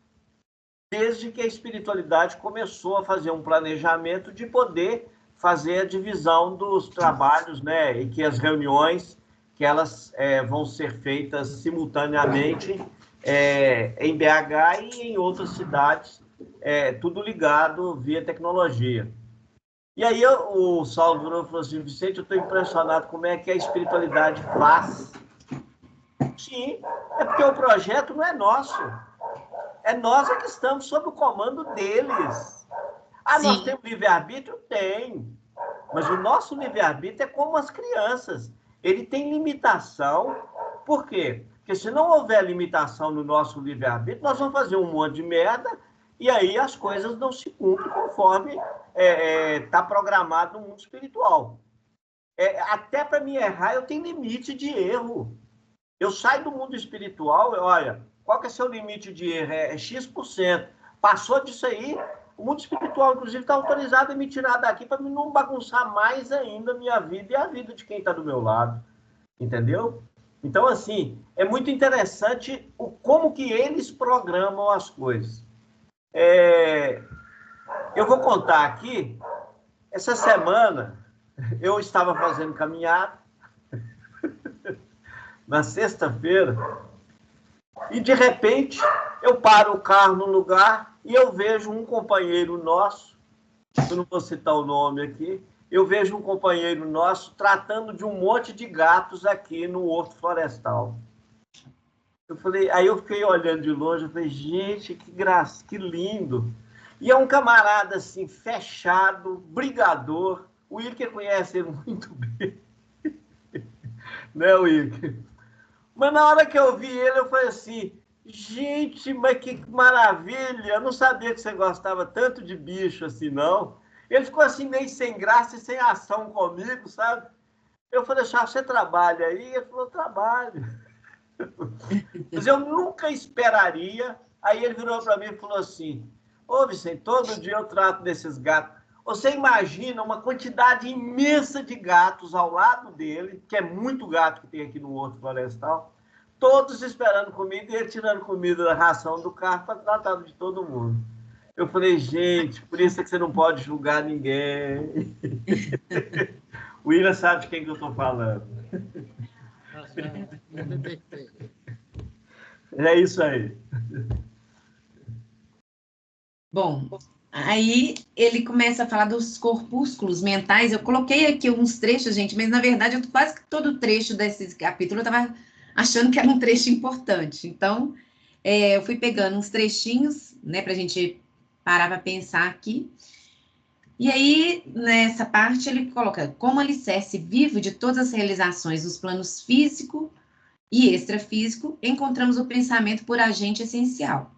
Speaker 4: desde que a espiritualidade começou a fazer um planejamento de poder fazer a divisão dos trabalhos, né? E que as reuniões, que elas vão ser feitas simultaneamente em BH e em outras cidades, tudo ligado via tecnologia. E aí o Saulo virou e falou assim, Vicente, eu estou impressionado como é que a espiritualidade faz. Sim, é porque o projeto não é nosso. É nós que estamos sob o comando deles. Ah, nós temos livre-arbítrio? Tem. Mas o nosso livre-arbítrio é como as crianças. Ele tem limitação. Por quê? Porque se não houver limitação no nosso livre-arbítrio, nós vamos fazer um monte de merda e aí as coisas não se cumprem conforme está programado no mundo espiritual. Até para mim errar, eu tenho limite de erro. Eu saio do mundo espiritual, olha, qual que é seu limite de erro? É X%. Passou disso aí, o mundo espiritual, inclusive, está autorizado a me tirar daqui para não bagunçar mais ainda a minha vida e a vida de quem está do meu lado. Entendeu? Então, assim, é muito interessante como que eles programam as coisas. Eu vou contar aqui, essa semana, eu estava fazendo caminhada, na sexta-feira, e, de repente, eu paro o carro no lugar e eu vejo um companheiro nosso, eu não vou citar o nome aqui, eu vejo um companheiro nosso tratando de um monte de gatos aqui no Horto Florestal. Aí eu fiquei olhando de longe, eu falei, gente, que graça, que lindo. E é um camarada, assim, fechado, brigador. O Wilker conhece ele muito bem. Né, Wilker? Mas na hora que eu vi ele, eu falei assim, gente, mas que maravilha, eu não sabia que você gostava tanto de bicho assim, não. Ele ficou assim, meio sem graça e sem ação comigo, sabe? Eu falei, você trabalha aí? Ele falou, trabalho. Mas eu nunca esperaria. Aí ele virou para mim e falou assim, ô Vicente, todo dia eu trato desses gatos. Você imagina uma quantidade imensa de gatos ao lado dele, que é muito gato que tem aqui no Horto Florestal, todos esperando comida e ele tirando comida da ração do carro para tratar de todo mundo. Eu falei, gente, por isso é que você não pode julgar ninguém. O William sabe de quem que eu estou falando. É isso aí.
Speaker 5: Bom, aí ele começa a falar dos corpúsculos mentais. Eu coloquei aqui uns trechos, gente, mas na verdade quase que todo trecho desse capítulo eu estava achando que era um trecho importante. Então, eu fui pegando uns trechinhos, né, para a gente parar para pensar aqui. E aí, nessa parte, ele coloca como alicerce vivo de todas as realizações dos planos físico e extrafísico, encontramos o pensamento por agente essencial.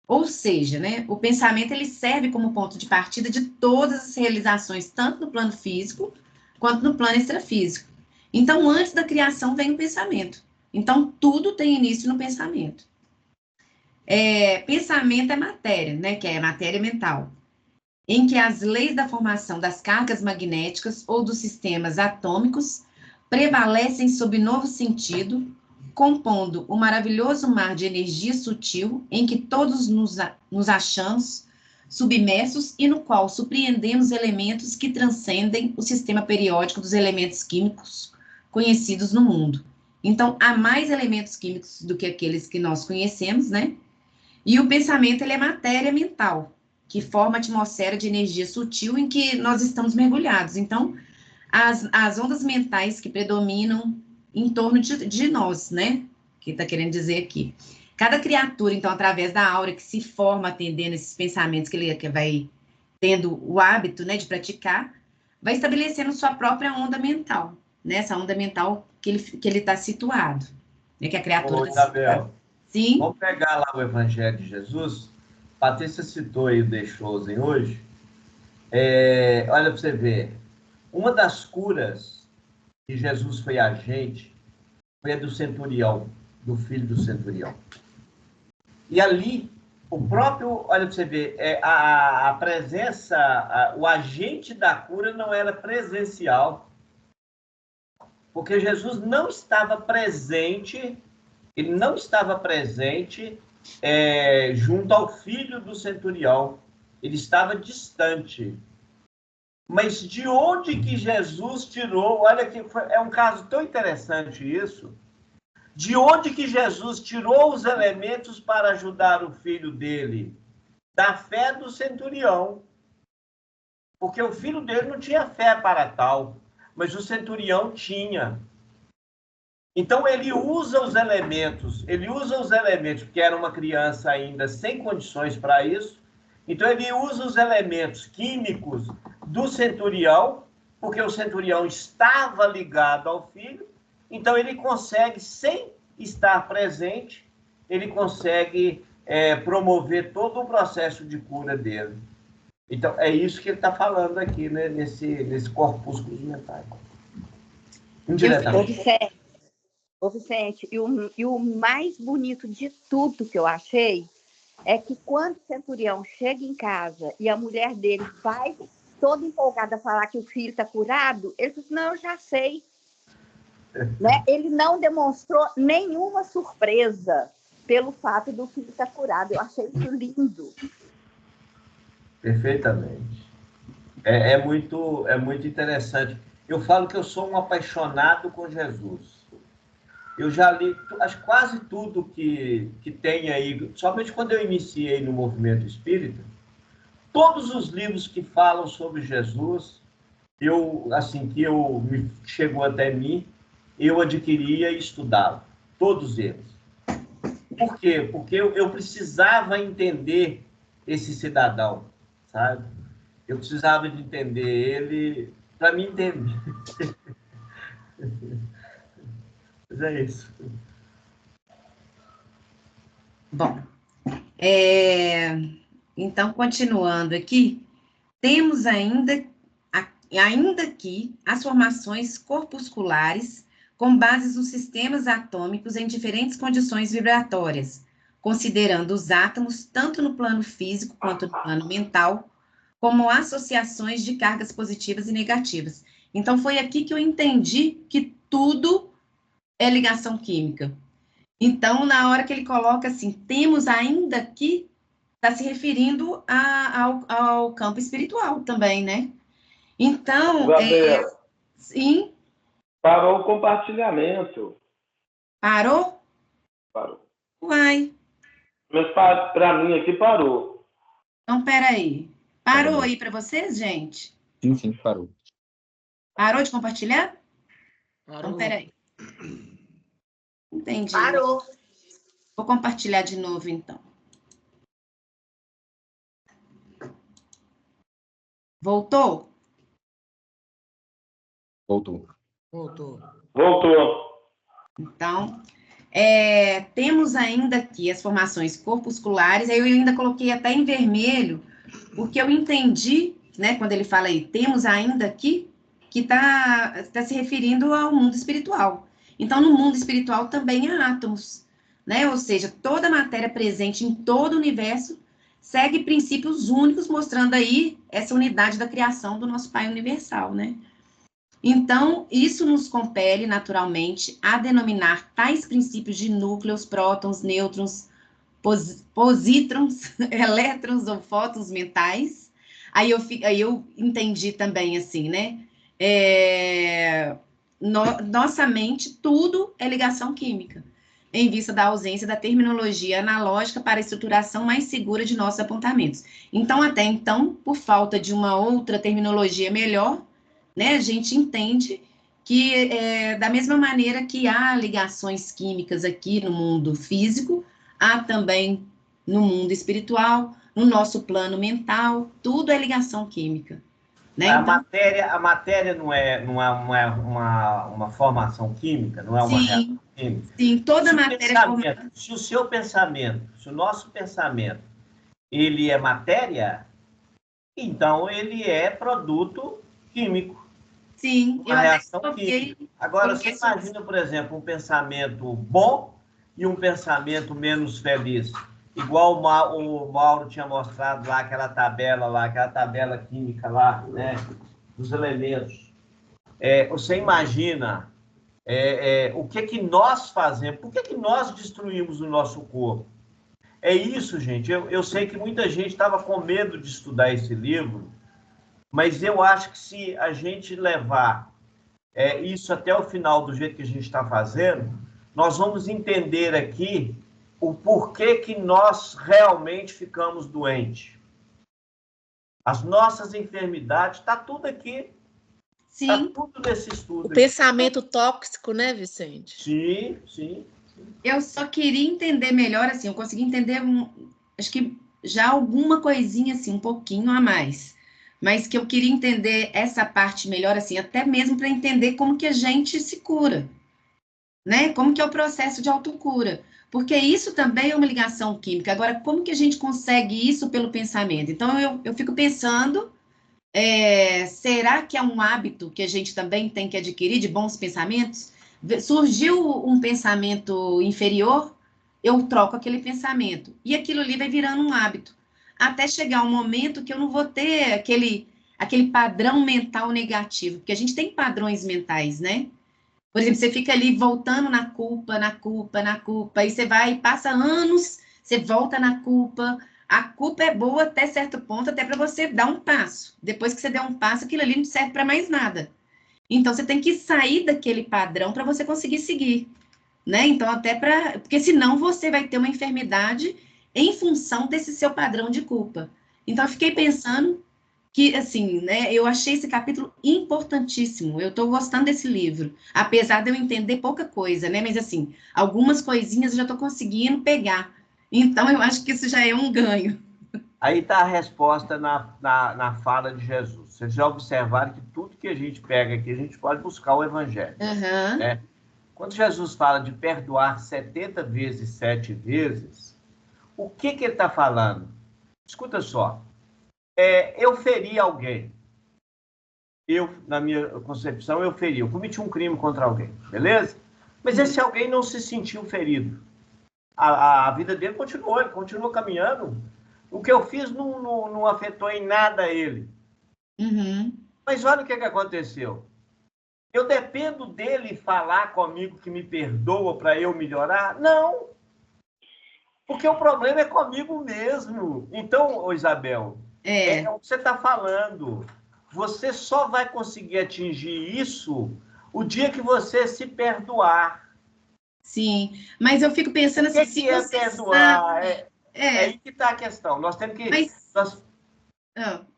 Speaker 5: Ou seja, né, o pensamento ele serve como ponto de partida de todas as realizações, tanto no plano físico quanto no plano extrafísico. Então, antes da criação vem o pensamento. Então, tudo tem início no pensamento. Pensamento é matéria, né, que é matéria mental, em que as leis da formação das cargas magnéticas ou dos sistemas atômicos prevalecem sob novo sentido, compondo o maravilhoso mar de energia sutil em que todos nos achamos submersos e no qual surpreendemos elementos que transcendem o sistema periódico dos elementos químicos conhecidos no mundo. Então, há mais elementos químicos do que aqueles que nós conhecemos, né? E o pensamento, ele é matéria mental, que forma a atmosfera de energia sutil em que nós estamos mergulhados. Então, as ondas mentais que predominam em torno de nós, né? Que está querendo dizer aqui. Cada criatura, então, através da aura que se forma atendendo esses pensamentos que vai tendo o hábito, né, de praticar, vai estabelecendo sua própria onda mental, né? Essa onda mental que ele está situado. né, que a criatura...
Speaker 4: Ô, Isabel,
Speaker 5: Sim.
Speaker 4: vamos pegar lá o Evangelho de Jesus. Patrícia citou aí o The Chosen hoje. Olha para você ver. Uma das curas que Jesus foi agente foi a do centurião, do filho do centurião. E ali, o próprio, olha para você ver, a presença, o agente da cura não era presencial, porque Jesus não estava presente, ele não estava presente junto ao filho do centurião, ele estava distante. Mas de onde que Jesus tirou, olha que é um caso tão interessante isso, de onde que Jesus tirou os elementos para ajudar o filho dele? Da fé do centurião. Porque o filho dele não tinha fé para tal, mas o centurião tinha. Então ele usa os elementos, porque era uma criança ainda sem condições para isso, então ele usa os elementos químicos do centurião, porque o centurião estava ligado ao filho, então ele consegue, sem estar presente, ele consegue promover todo o processo de cura dele. Então, é isso que ele está falando aqui, né, nesse corpúsculos mentais. Indiretamente.
Speaker 8: Ô Vicente, e o mais bonito de tudo que eu achei é que quando o centurião chega em casa e a mulher dele vai toda empolgada falar que o filho está curado, ele diz, não, eu já sei. Né? Ele não demonstrou nenhuma surpresa pelo fato do filho estar curado. Eu achei isso lindo.
Speaker 4: Perfeitamente. É muito interessante. Eu falo que eu sou um apaixonado com Jesus. Eu já li quase tudo que tem aí, somente quando eu iniciei no movimento espírita, todos os livros que falam sobre Jesus, chegou até mim, eu adquiria e estudava, todos eles. Por quê? Porque eu precisava entender esse cidadão, sabe? Eu precisava de entender ele para me entender. Mas é isso.
Speaker 5: Bom, então, continuando aqui, temos ainda aqui as formações corpusculares com bases nos sistemas atômicos em diferentes condições vibratórias, considerando os átomos tanto no plano físico quanto no plano mental, como associações de cargas positivas e negativas. Então, foi aqui que eu entendi que tudo é ligação química. Então, na hora que ele coloca assim, temos ainda que, está se referindo ao campo espiritual também, né? Então,
Speaker 3: Isabel,
Speaker 5: sim.
Speaker 3: Parou o compartilhamento.
Speaker 5: Parou?
Speaker 3: Parou.
Speaker 5: Uai.
Speaker 3: Mas para mim aqui parou.
Speaker 5: Então, peraí. Parou aí para vocês, gente?
Speaker 7: Sim, parou.
Speaker 5: Parou de compartilhar?
Speaker 1: Parou.
Speaker 5: Então, peraí. Entendi.
Speaker 8: Parou.
Speaker 5: Vou compartilhar de novo, então. Voltou?
Speaker 7: Voltou.
Speaker 5: Então, temos ainda aqui as formações corpusculares, aí eu ainda coloquei até em vermelho, porque eu entendi, né, quando ele fala aí, temos ainda aqui, que está se referindo ao mundo espiritual. Então, no mundo espiritual também há átomos, né, ou seja, toda a matéria presente em todo o universo segue princípios únicos, mostrando aí essa unidade da criação do nosso Pai Universal, né. Então, isso nos compele, naturalmente, a denominar tais princípios de núcleos, prótons, nêutrons, positrons, elétrons ou fótons mentais. Aí eu entendi também, assim, né? Nossa mente, tudo é ligação química, em vista da ausência da terminologia analógica para a estruturação mais segura de nossos apontamentos. Então, até então, por falta de uma outra terminologia melhor, né, a gente entende que, da mesma maneira que há ligações químicas aqui no mundo físico, há também no mundo espiritual, no nosso plano mental, tudo é ligação química. Né?
Speaker 4: A
Speaker 5: Então,
Speaker 4: matéria não é uma formação química, não é uma reação química.
Speaker 5: Sim, toda matéria formada.
Speaker 4: Se o seu pensamento, se o nosso pensamento, ele é matéria, então ele é produto químico.
Speaker 5: Sim,
Speaker 4: Uma reação química. Agora, você
Speaker 5: coloquei
Speaker 4: imagina, por exemplo, um pensamento bom e um pensamento menos feliz. Igual o Mauro tinha mostrado lá, aquela tabela química lá, né, dos elementos. Você imagina o que nós fazemos, por que nós destruímos o nosso corpo? É isso, gente. Eu sei que muita gente estava com medo de estudar esse livro, mas eu acho que se a gente levar isso até o final do jeito que a gente está fazendo, nós vamos entender aqui o porquê que nós realmente ficamos doentes. As nossas enfermidades, está tudo aqui.
Speaker 5: Sim.
Speaker 4: Está tudo nesse estudo.
Speaker 6: O pensamento tóxico, né, Vicente?
Speaker 4: Sim, sim.
Speaker 5: Eu só queria entender melhor, assim, eu consegui entender, acho que já alguma coisinha, assim, um pouquinho a mais. Mas que eu queria entender essa parte melhor, assim, até mesmo para entender como que a gente se cura, né? Como que é o processo de autocura. Porque isso também é uma ligação química. Agora, como que a gente consegue isso pelo pensamento? Então, eu fico pensando, será que é um hábito que a gente também tem que adquirir de bons pensamentos? Surgiu um pensamento inferior, eu troco aquele pensamento. E aquilo ali vai virando um hábito. Até chegar um momento que eu não vou ter aquele padrão mental negativo. Porque a gente tem padrões mentais, né? Por exemplo, você fica ali voltando na culpa, na culpa, na culpa. Aí você vai, passa anos, você volta na culpa. A culpa é boa até certo ponto, até para você dar um passo. Depois que você der um passo, aquilo ali não serve para mais nada. Então, você tem que sair daquele padrão para você conseguir seguir, né? Então, até para... Porque senão você vai ter uma enfermidade em função desse seu padrão de culpa. Então, eu fiquei pensando que, assim, né? Eu achei esse capítulo importantíssimo. Eu estou gostando desse livro. Apesar de eu entender pouca coisa, né? Mas, assim, algumas coisinhas eu já estou conseguindo pegar. Então, eu acho que isso já é um ganho.
Speaker 4: Aí está a resposta na fala de Jesus. Vocês já observaram que tudo que a gente pega aqui, a gente pode buscar o Evangelho.
Speaker 5: Uhum.
Speaker 4: Né? Quando Jesus fala de perdoar 70 vezes, 7 vezes, o que ele está falando? Escuta só. Eu feri alguém. Na minha concepção, eu feri. Eu cometi um crime contra alguém, beleza? Mas esse alguém não se sentiu ferido. A vida dele continuou, ele continuou caminhando. O que eu fiz não afetou em nada ele.
Speaker 5: Uhum.
Speaker 4: Mas olha o que aconteceu. Eu dependo dele falar comigo que me perdoa para eu melhorar? Não. Porque o problema é comigo mesmo. Então, Isabel, é o que você está falando. Você só vai conseguir atingir isso o dia que você se perdoar.
Speaker 5: Sim, mas eu fico pensando assim, se
Speaker 4: é
Speaker 5: você
Speaker 4: perdoar?
Speaker 5: sabe...
Speaker 4: É aí que está a questão. Nós temos que...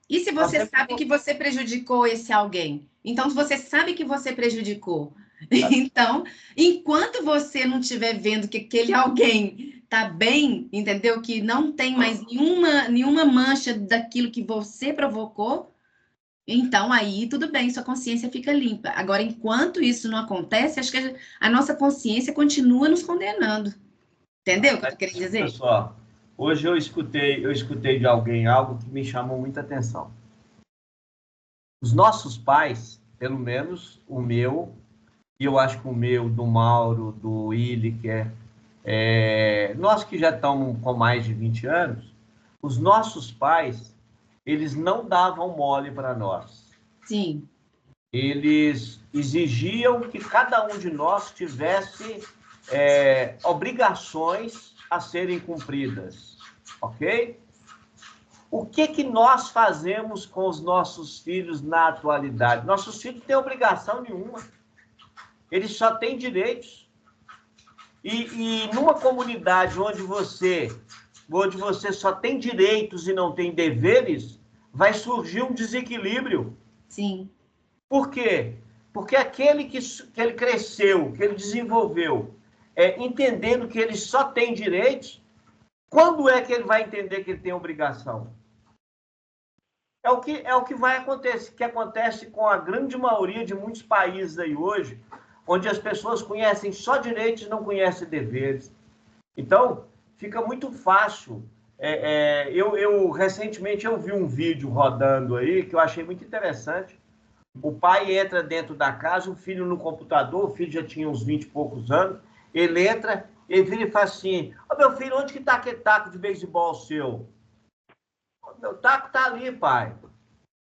Speaker 5: E se você sabe que você prejudicou esse alguém? Então, você sabe que você prejudicou. Então, enquanto você não estiver vendo que aquele alguém está bem, entendeu? Que não tem mais nenhuma mancha daquilo que você provocou, então aí tudo bem, sua consciência fica limpa. Agora, enquanto isso não acontece, acho que a nossa consciência continua nos condenando. Entendeu o que eu tô querendo dizer?
Speaker 4: Pessoal, hoje eu escutei de alguém algo que me chamou muita atenção. Os nossos pais, pelo menos o meu, e eu acho que o meu, do Mauro, do Williker, nós que já estamos com mais de 20 anos, os nossos pais, eles não davam mole para nós.
Speaker 5: Sim.
Speaker 4: Eles exigiam que cada um de nós tivesse obrigações a serem cumpridas, ok? O que nós fazemos com os nossos filhos na atualidade? Nossos filhos não têm obrigação nenhuma. Eles só têm direitos. E numa comunidade onde você só tem direitos e não tem deveres, vai surgir um desequilíbrio.
Speaker 5: Sim.
Speaker 4: Por quê? Porque aquele que ele cresceu, que ele desenvolveu, entendendo que ele só tem direitos, quando é que ele vai entender que ele tem obrigação? É o que vai acontecer, que acontece com a grande maioria de muitos países aí hoje, onde as pessoas conhecem só direitos e não conhecem deveres. Então, fica muito fácil. Recentemente eu vi um vídeo rodando aí que eu achei muito interessante. O pai entra dentro da casa, o filho no computador, o filho já tinha uns 20 e poucos anos, ele entra, ele vira e fala assim: ô meu filho, onde que tá aquele taco de beisebol seu? Meu taco tá ali, pai.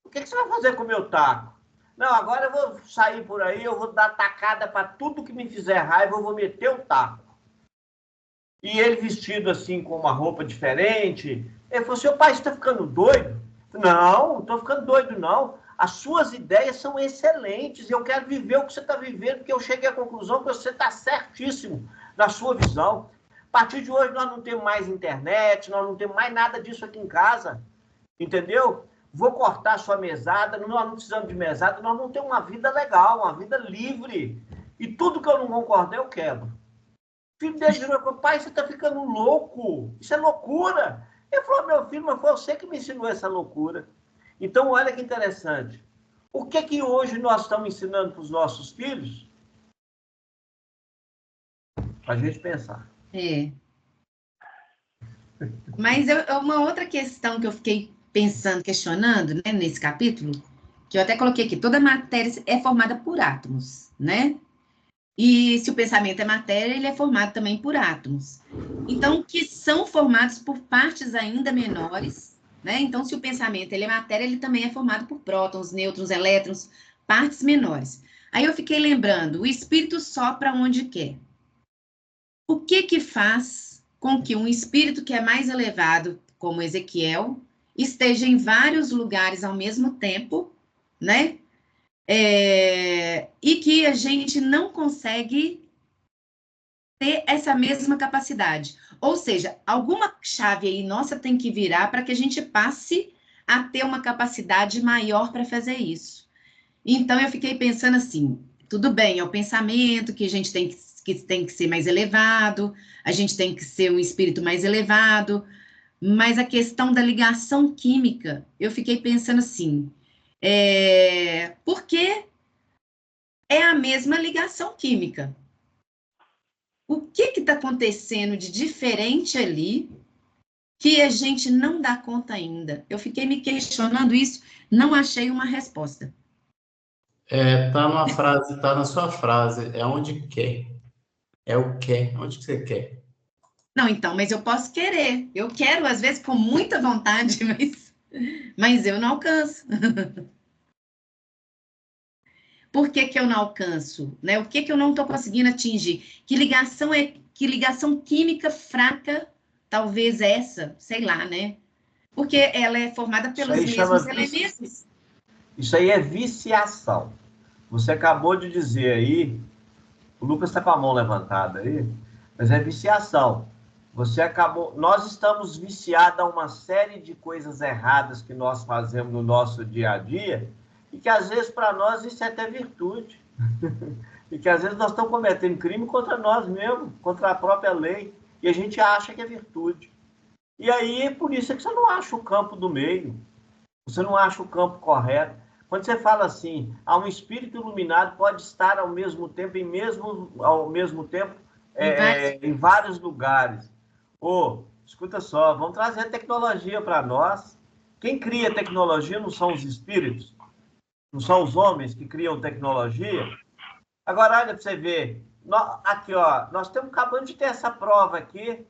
Speaker 4: O que você vai fazer com o meu taco? Não, agora eu vou sair por aí, eu vou dar tacada para tudo que me fizer raiva, eu vou meter o taco. E ele vestido assim, com uma roupa diferente. Ele falou: seu pai, você está ficando doido? Não estou ficando doido, não. As suas ideias são excelentes. Eu quero viver o que você está vivendo, porque eu cheguei à conclusão que você está certíssimo na sua visão. A partir de hoje, nós não temos mais internet, nós não temos mais nada disso aqui em casa. Entendeu? Vou cortar a sua mesada, nós não precisamos de mesada, nós vamos ter uma vida legal, uma vida livre. E tudo que eu não concordei, eu quebro. O filho dele virou e falou: pai, você está ficando louco, isso é loucura. Ele falou: meu filho, mas foi você que me ensinou essa loucura. Então, olha que interessante. O que hoje nós estamos ensinando para os nossos filhos? Para a gente pensar.
Speaker 5: Mas uma outra questão que eu fiquei pensando, questionando, né, nesse capítulo, que eu até coloquei aqui: toda matéria é formada por átomos, né? E se o pensamento é matéria, ele é formado também por átomos. Então, que são formados por partes ainda menores, né? Então, se o pensamento ele é matéria, ele também é formado por prótons, nêutrons, elétrons, partes menores. Aí eu fiquei lembrando: o espírito sopra onde quer. O que faz com que um espírito que é mais elevado, como Ezequiel, esteja em vários lugares ao mesmo tempo, né? E que a gente não consegue ter essa mesma capacidade. Ou seja, alguma chave aí nossa tem que virar para que a gente passe a ter uma capacidade maior para fazer isso. Então, eu fiquei pensando assim: tudo bem, é o pensamento que a gente tem que ser mais elevado, a gente tem que ser um espírito mais elevado, mas a questão da ligação química, eu fiquei pensando assim: porque é a mesma ligação química. O que está acontecendo de diferente ali que a gente não dá conta ainda? Eu fiquei me questionando isso, não achei uma resposta.
Speaker 9: Tá numa frase, tá na sua frase, é onde quer. É o quer, onde que você quer.
Speaker 5: Não, então, mas eu posso querer. Eu quero, às vezes, com muita vontade, mas eu não alcanço. Por que eu não alcanço? Né? O que eu não estou conseguindo atingir? Que ligação química fraca, talvez essa, sei lá, né? Porque ela é formada pelos mesmos elementos.
Speaker 4: Isso aí é viciação. Você acabou de dizer aí, o Lucas está com a mão levantada aí, mas é viciação. Nós estamos viciados a uma série de coisas erradas que nós fazemos no nosso dia a dia, e que às vezes para nós isso é até virtude. E que às vezes nós estamos cometendo crime contra nós mesmos, contra a própria lei, e a gente acha que é virtude. E aí, por isso é que você não acha o campo do meio, você não acha o campo correto. Quando você fala assim: um espírito iluminado pode estar ao mesmo tempo em vários lugares. Escuta só, vamos trazer tecnologia para nós. Quem cria tecnologia não são os espíritos, não são os homens que criam tecnologia. Agora, olha para você ver. Aqui, ó, nós estamos acabando de ter essa prova aqui.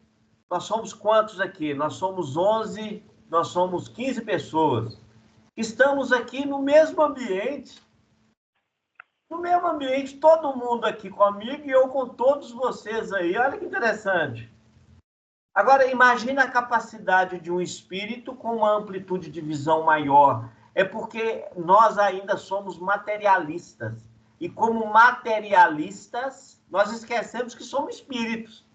Speaker 4: Nós somos quantos aqui? Nós somos 11, nós somos 15 pessoas. Estamos aqui no mesmo ambiente. No mesmo ambiente, todo mundo aqui comigo e eu com todos vocês aí. Olha que interessante. Agora, imagina a capacidade de um espírito com uma amplitude de visão maior. É porque nós ainda somos materialistas. E como materialistas, nós esquecemos que somos espíritos.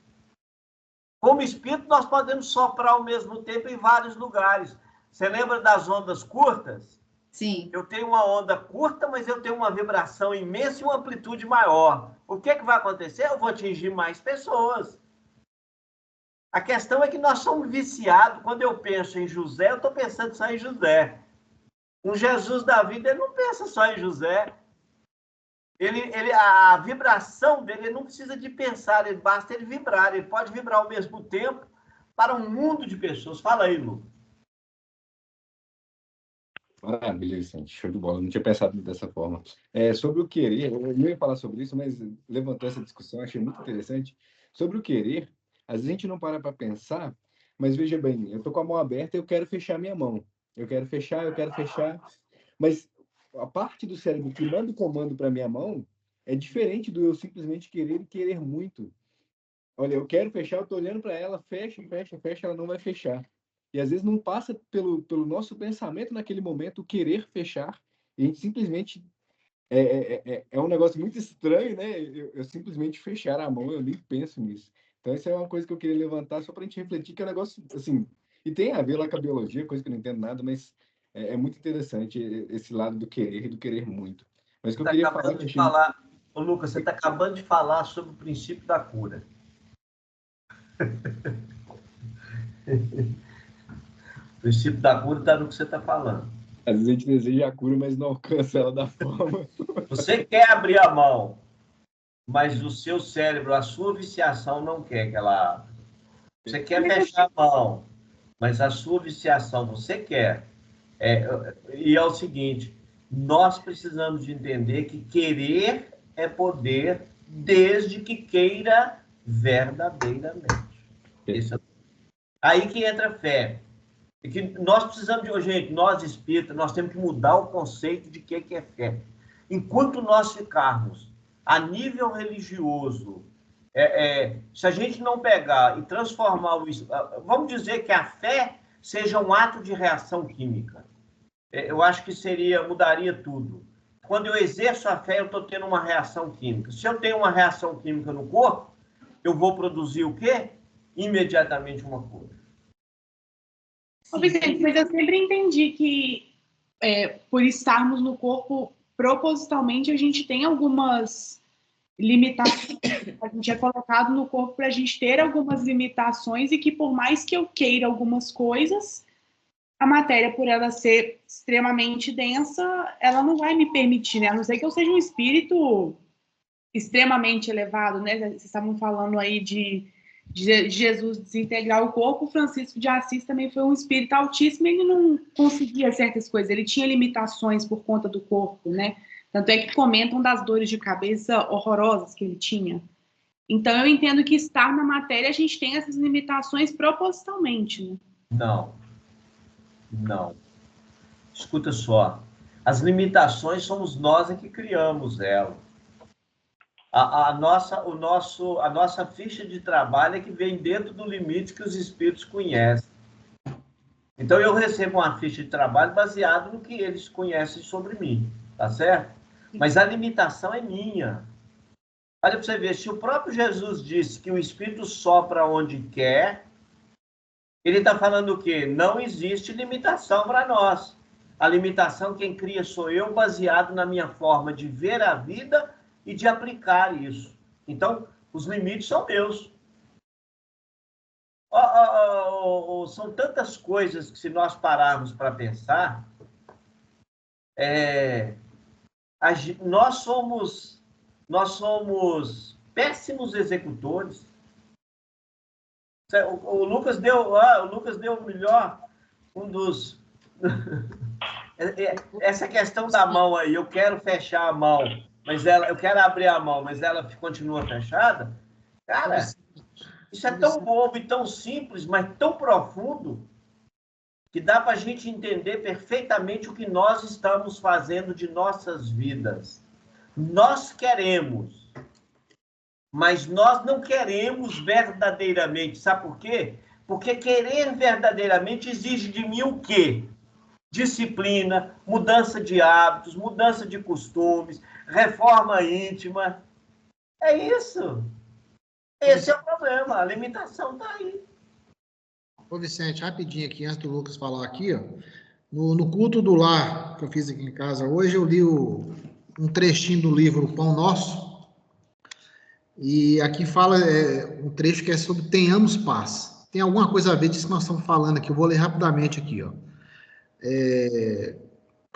Speaker 4: Como espírito, nós podemos soprar ao mesmo tempo em vários lugares. Você lembra das ondas curtas?
Speaker 5: Sim.
Speaker 4: Eu tenho uma onda curta, mas eu tenho uma vibração imensa e uma amplitude maior. O que vai acontecer? Eu vou atingir mais pessoas. A questão é que nós somos viciados. Quando eu penso em José, eu estou pensando só em José. Um Jesus da vida, ele não pensa só em José. A vibração dele, ele não precisa de pensar, ele basta ele vibrar. Ele pode vibrar ao mesmo tempo para um mundo de pessoas. Fala aí, Lu.
Speaker 7: Maravilha, Vicente. Show de bola. Não tinha pensado dessa forma. Sobre o querer, eu não ia falar sobre isso, mas levantou essa discussão, achei muito interessante. Sobre o querer, às vezes a gente não para pensar, mas veja bem, eu estou com a mão aberta e eu quero fechar minha mão. Eu quero fechar, mas a parte do cérebro que manda o comando para minha mão é diferente do eu simplesmente querer e querer muito. Olha, eu quero fechar, eu estou olhando para ela, fecha, ela não vai fechar. E às vezes não passa pelo nosso pensamento naquele momento o querer fechar, e a gente simplesmente é um negócio muito estranho, né? Eu simplesmente fechar a mão, eu nem penso nisso. Então, essa é uma coisa que eu queria levantar só para a gente refletir, que é um negócio, assim, e tem a ver lá com a biologia, coisa que eu não entendo nada, mas é muito interessante esse lado do querer e do querer muito. Mas o que eu queria falar...
Speaker 4: Ô, Lucas, você está acabando de falar sobre o princípio da cura. O princípio da cura está no que você está falando.
Speaker 7: Às vezes a gente deseja a cura, mas não alcança ela da forma.
Speaker 4: Você quer abrir a mão, mas o seu cérebro, a sua viciação não quer que ela abra. Você quer fechar a mão, mas a sua viciação você quer. E é o seguinte, nós precisamos de entender que querer é poder desde que queira verdadeiramente. Aí que entra a fé. E que nós precisamos de, gente, nós espíritas, nós temos que mudar o conceito de que é fé. Enquanto nós ficarmos a nível religioso, se a gente não pegar e transformar vamos dizer que a fé seja um ato de reação química. Eu acho que mudaria tudo. Quando eu exerço a fé, eu estou tendo uma reação química. Se eu tenho uma reação química no corpo, eu vou produzir o quê? Imediatamente uma cura.
Speaker 2: Vicente, mas eu sempre entendi que por estarmos no corpo propositalmente, a gente tem algumas limitações. A gente é colocado no corpo para a gente ter algumas limitações e que por mais que eu queira algumas coisas, a matéria, por ela ser extremamente densa, ela não vai me permitir, né? A não ser que eu seja um espírito extremamente elevado, né? Vocês estavam falando aí de Jesus desintegrar o corpo. Francisco de Assis também foi um espírito altíssimo e ele não conseguia certas coisas, ele tinha limitações por conta do corpo, né? Tanto é que comentam das dores de cabeça horrorosas que ele tinha. Então, eu entendo que estar na matéria, a gente tem essas limitações propositalmente, né?
Speaker 4: Não. Escuta só. As limitações somos nós que criamos elas. A nossa ficha de trabalho é que vem dentro do limite que os espíritos conhecem. Então, eu recebo uma ficha de trabalho baseado no que eles conhecem sobre mim, tá certo? Mas a limitação é minha. Olha para você ver, se o próprio Jesus disse que o espírito sopra onde quer, ele está falando o quê? Não existe limitação para nós. A limitação quem cria sou eu, baseado na minha forma de ver a vida e de aplicar isso. Então, os limites são meus. São tantas coisas que, se nós pararmos para pensar, nós somos péssimos executores. O Lucas deu o melhor, essa questão da mão aí, eu quero fechar a mão, mas eu quero abrir a mão, mas ela continua fechada. Cara, isso é tão bobo e tão simples, mas tão profundo, que dá para a gente entender perfeitamente o que nós estamos fazendo de nossas vidas. Nós queremos, mas nós não queremos verdadeiramente. Sabe por quê? Porque querer verdadeiramente exige de mim o quê? Disciplina, mudança de hábitos, mudança de costumes, reforma íntima. É isso. Esse é o problema. A limitação está aí.
Speaker 1: Ô, Vicente, rapidinho aqui, antes do Lucas falar aqui, ó. No culto do lar que eu fiz aqui em casa hoje, eu li um trechinho do livro O Pão Nosso. E aqui fala um trecho que é sobre tenhamos paz. Tem alguma coisa a ver disso que nós estamos falando aqui. Eu vou ler rapidamente aqui, ó.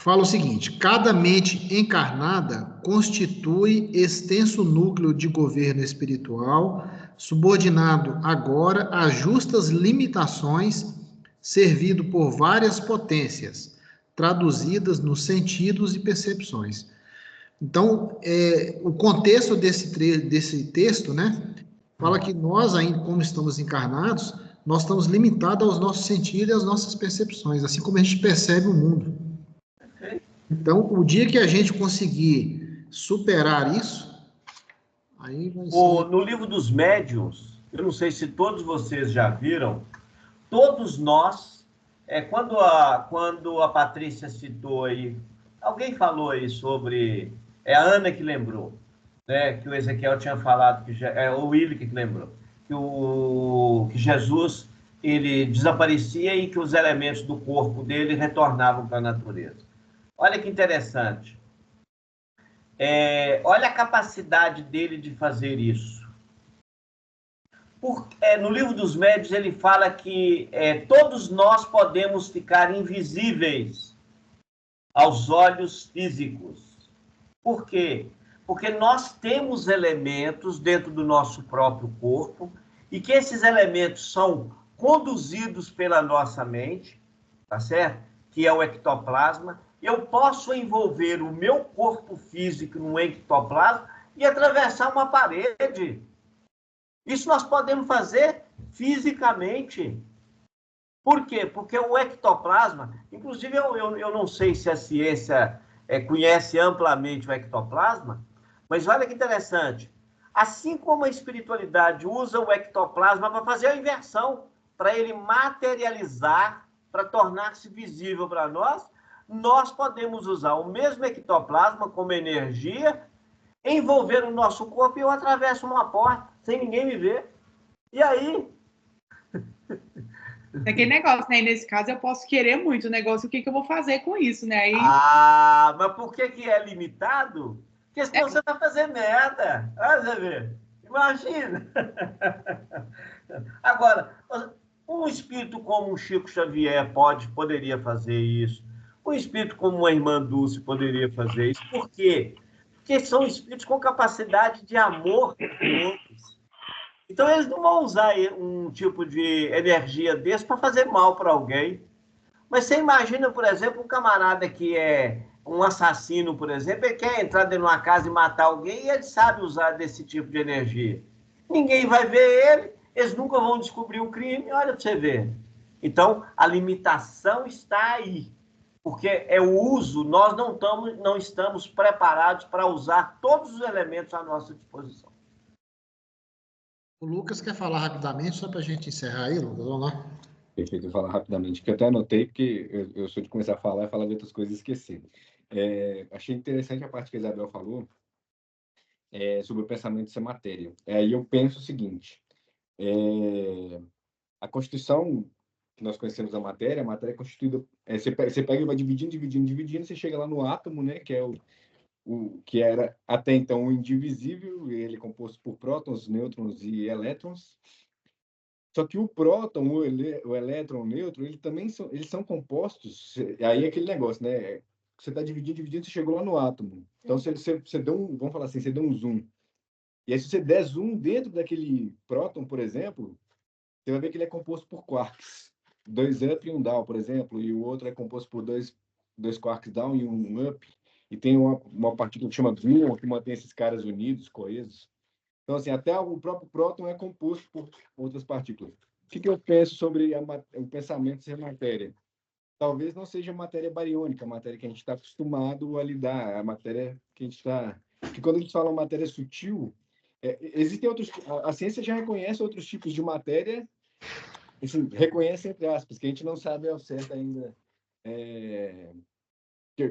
Speaker 1: fala o seguinte: cada mente encarnada constitui extenso núcleo de governo espiritual, subordinado agora a justas limitações, servido por várias potências, traduzidas nos sentidos e percepções. Então, o contexto desse texto, né, fala que nós, ainda como estamos encarnados, nós estamos limitados aos nossos sentidos e às nossas percepções, assim como a gente percebe o mundo. Então, o dia que a gente conseguir superar isso, aí vai ser...
Speaker 4: No livro dos médiuns, eu não sei se todos vocês já viram, todos nós, quando a Patrícia citou aí, alguém falou aí sobre, a Ana que lembrou, né, que o Ezequiel tinha falado, o Willi que lembrou, que Jesus, ele desaparecia e que os elementos do corpo dele retornavam para a natureza. Olha que interessante. Olha a capacidade dele de fazer isso. No livro dos médiuns, ele fala que todos nós podemos ficar invisíveis aos olhos físicos. Por quê? Porque nós temos elementos dentro do nosso próprio corpo e que esses elementos são conduzidos pela nossa mente, tá certo? Que é o ectoplasma. Eu posso envolver o meu corpo físico no ectoplasma e atravessar uma parede. Isso nós podemos fazer fisicamente. Por quê? Porque o ectoplasma, inclusive eu não sei se a ciência conhece amplamente o ectoplasma, mas olha que interessante. Assim como a espiritualidade usa o ectoplasma para fazer a inversão, para ele materializar, para tornar-se visível para nós podemos usar o mesmo ectoplasma como energia, envolver o nosso corpo e eu atravesso uma porta sem ninguém me ver. E aí?
Speaker 2: É aquele negócio, né? E nesse caso eu posso querer muito o negócio, o que eu vou fazer com isso, né? Aí...
Speaker 4: mas por que é limitado? Porque senão você vai fazer merda. Olha, você vê. Imagina. Agora, um espírito como o Chico Xavier poderia fazer isso. Um espírito como uma irmã Dulce poderia fazer isso. Por quê? Porque são espíritos com capacidade de amor por todos. Então, eles não vão usar um tipo de energia desse para fazer mal para alguém. Mas você imagina, por exemplo, um camarada que é um assassino, por exemplo, ele quer entrar dentro de uma casa e matar alguém e ele sabe usar desse tipo de energia. Ninguém vai ver ele, eles nunca vão descobrir o crime, olha para você ver. Então, a limitação está aí. Porque é o uso, nós não estamos preparados para usar todos os elementos à nossa disposição.
Speaker 1: O Lucas quer falar rapidamente, só para a gente encerrar aí, Lucas, vamos lá.
Speaker 7: Perfeito, eu vou falar rapidamente, que eu até anotei, porque eu sou de começar a falar de outras coisas e esquecer. Achei interessante a parte que a Isabel falou sobre o pensamento ser matéria. Aí eu penso o seguinte, a constituição que nós conhecemos da matéria, a matéria é constituída, você pega e vai dividindo, você chega lá no átomo, né, que é o que era até então o indivisível, ele é composto por prótons, nêutrons e elétrons. Só que o próton, o elétron, o nêutron, eles são compostos, aí é aquele negócio, né? Você está dividindo, você chegou lá no átomo. Então, você deu vamos falar assim, você deu um zoom. E aí, se você der zoom dentro daquele próton, por exemplo, você vai ver que ele é composto por quarks. 2 up e 1 down, por exemplo, e o outro é composto por dois quarks down e 1 up. E tem uma partícula que chama gluon, que mantém esses caras unidos, coesos. Então, assim, até o próprio próton é composto por outras partículas. O que eu penso sobre o pensamento ser matéria? Talvez não seja matéria bariônica, a matéria que a gente está acostumado a lidar, a matéria que a gente está... Porque quando a gente fala matéria sutil, existem outros... A ciência já reconhece outros tipos de matéria, assim, reconhece entre aspas, que a gente não sabe ao certo ainda. É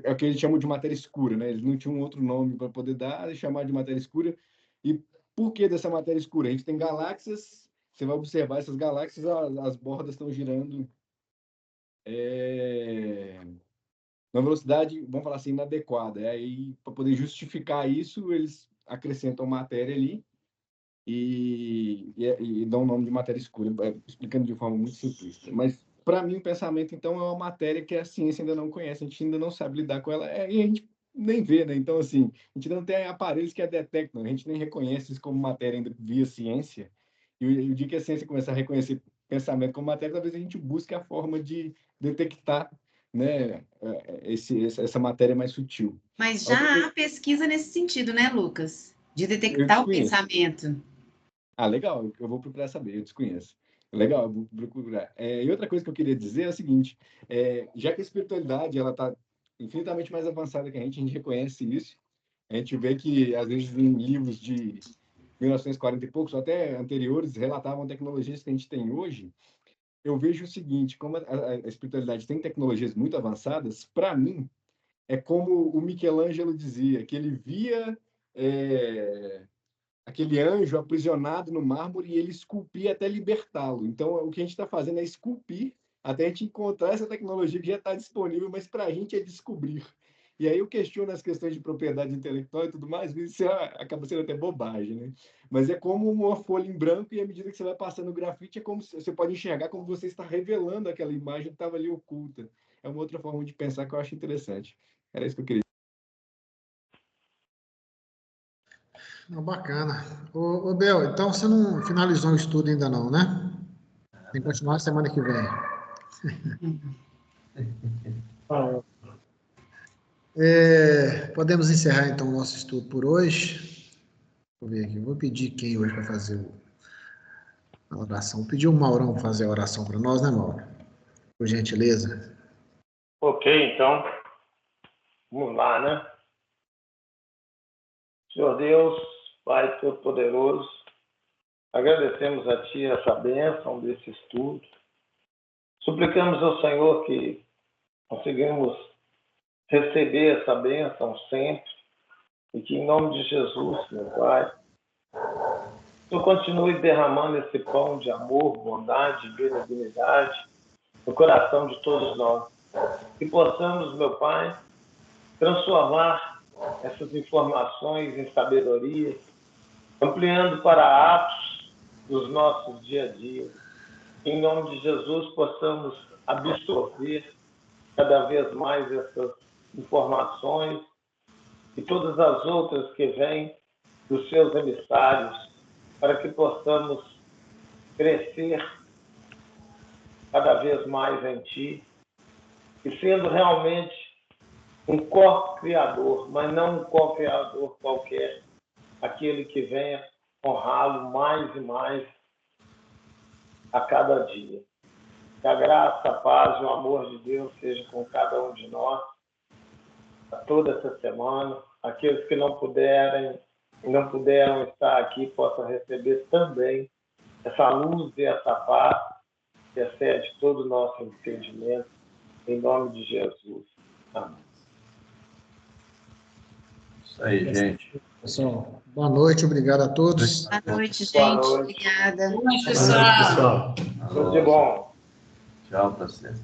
Speaker 7: o que eles chamam de matéria escura, né? Eles não tinham outro nome para poder dar e chamar de matéria escura. E por que dessa matéria escura? A gente tem galáxias, você vai observar essas galáxias, as bordas estão girando na velocidade, vamos falar assim, inadequada. Aí, para poder justificar isso, eles acrescentam matéria ali e dão o nome de matéria escura, explicando de forma muito simplista. Mas para mim, o pensamento, então, é uma matéria que a ciência ainda não conhece, a gente ainda não sabe lidar com ela, e a gente nem vê, né? Então, assim, a gente não tem aparelhos que a detectam, a gente nem reconhece isso como matéria ainda via ciência, e o dia que a ciência começar a reconhecer pensamento como matéria, talvez a gente busque a forma de detectar, né, essa matéria mais sutil.
Speaker 5: Mas já há pesquisa nesse sentido, né, Lucas? De
Speaker 7: Eu
Speaker 5: detectar o
Speaker 7: desconheço.
Speaker 5: pensamento.
Speaker 7: Ah, legal, eu vou procurar saber, eu desconheço. Legal, eu vou procurar. E outra coisa que eu queria dizer é o seguinte, já que a espiritualidade ela está infinitamente mais avançada que a gente reconhece isso, a gente vê que, às vezes, em livros de 1940 e poucos, ou até anteriores, relatavam tecnologias que a gente tem hoje. Eu vejo o seguinte, como a espiritualidade tem tecnologias muito avançadas, para mim, é como o Michelangelo dizia, que ele via aquele anjo aprisionado no mármore e ele esculpia até libertá-lo. Então, o que a gente está fazendo é esculpir até a gente encontrar essa tecnologia que já está disponível, mas para a gente é descobrir. E aí eu questiono as questões de propriedade intelectual e tudo mais, isso acaba sendo até bobagem, né? Mas é como uma folha em branco e à medida que você vai passando o grafite, é como você pode enxergar como você está revelando aquela imagem que estava ali oculta. É uma outra forma de pensar que eu acho interessante. Era isso que eu queria.
Speaker 1: Bacana. Ô, Bel, então você não finalizou o estudo ainda não, né? Tem que continuar semana que vem. Podemos encerrar então o nosso estudo por hoje. Vou ver aqui. Vou pedir quem hoje vai fazer a oração. Vou pedir o Maurão para fazer a oração para nós, né, Mauro? Por gentileza.
Speaker 3: Ok, então, vamos lá, né? Senhor Deus, Pai Todo-Poderoso, agradecemos a Ti essa bênção desse estudo. Suplicamos ao Senhor que conseguimos receber essa bênção sempre e que, em nome de Jesus, meu Pai, Tu continue derramando esse pão de amor, bondade e benignidade no coração de todos nós. Que possamos, meu Pai, transformar essas informações em sabedoria, ampliando para atos dos nossos dia a dia. Em nome de Jesus, possamos absorver cada vez mais essas informações e todas as outras que vêm dos seus emissários, para que possamos crescer cada vez mais em Ti e sendo realmente um co-criador, mas não um co-criador qualquer, aquele que venha honrá-lo mais e mais a cada dia. Que a graça, a paz e o amor de Deus seja com cada um de nós, a toda essa semana. Aqueles que não puderam estar aqui possam receber também essa luz e essa paz que excede todo o nosso entendimento, em nome de Jesus. Amém.
Speaker 4: Isso aí, gente.
Speaker 1: Pessoal, boa noite, obrigado a todos.
Speaker 5: Boa noite, gente.
Speaker 3: Boa noite.
Speaker 5: Obrigada.
Speaker 9: Boa noite, pessoal.
Speaker 3: Tudo de bom.
Speaker 4: Tchau para vocês.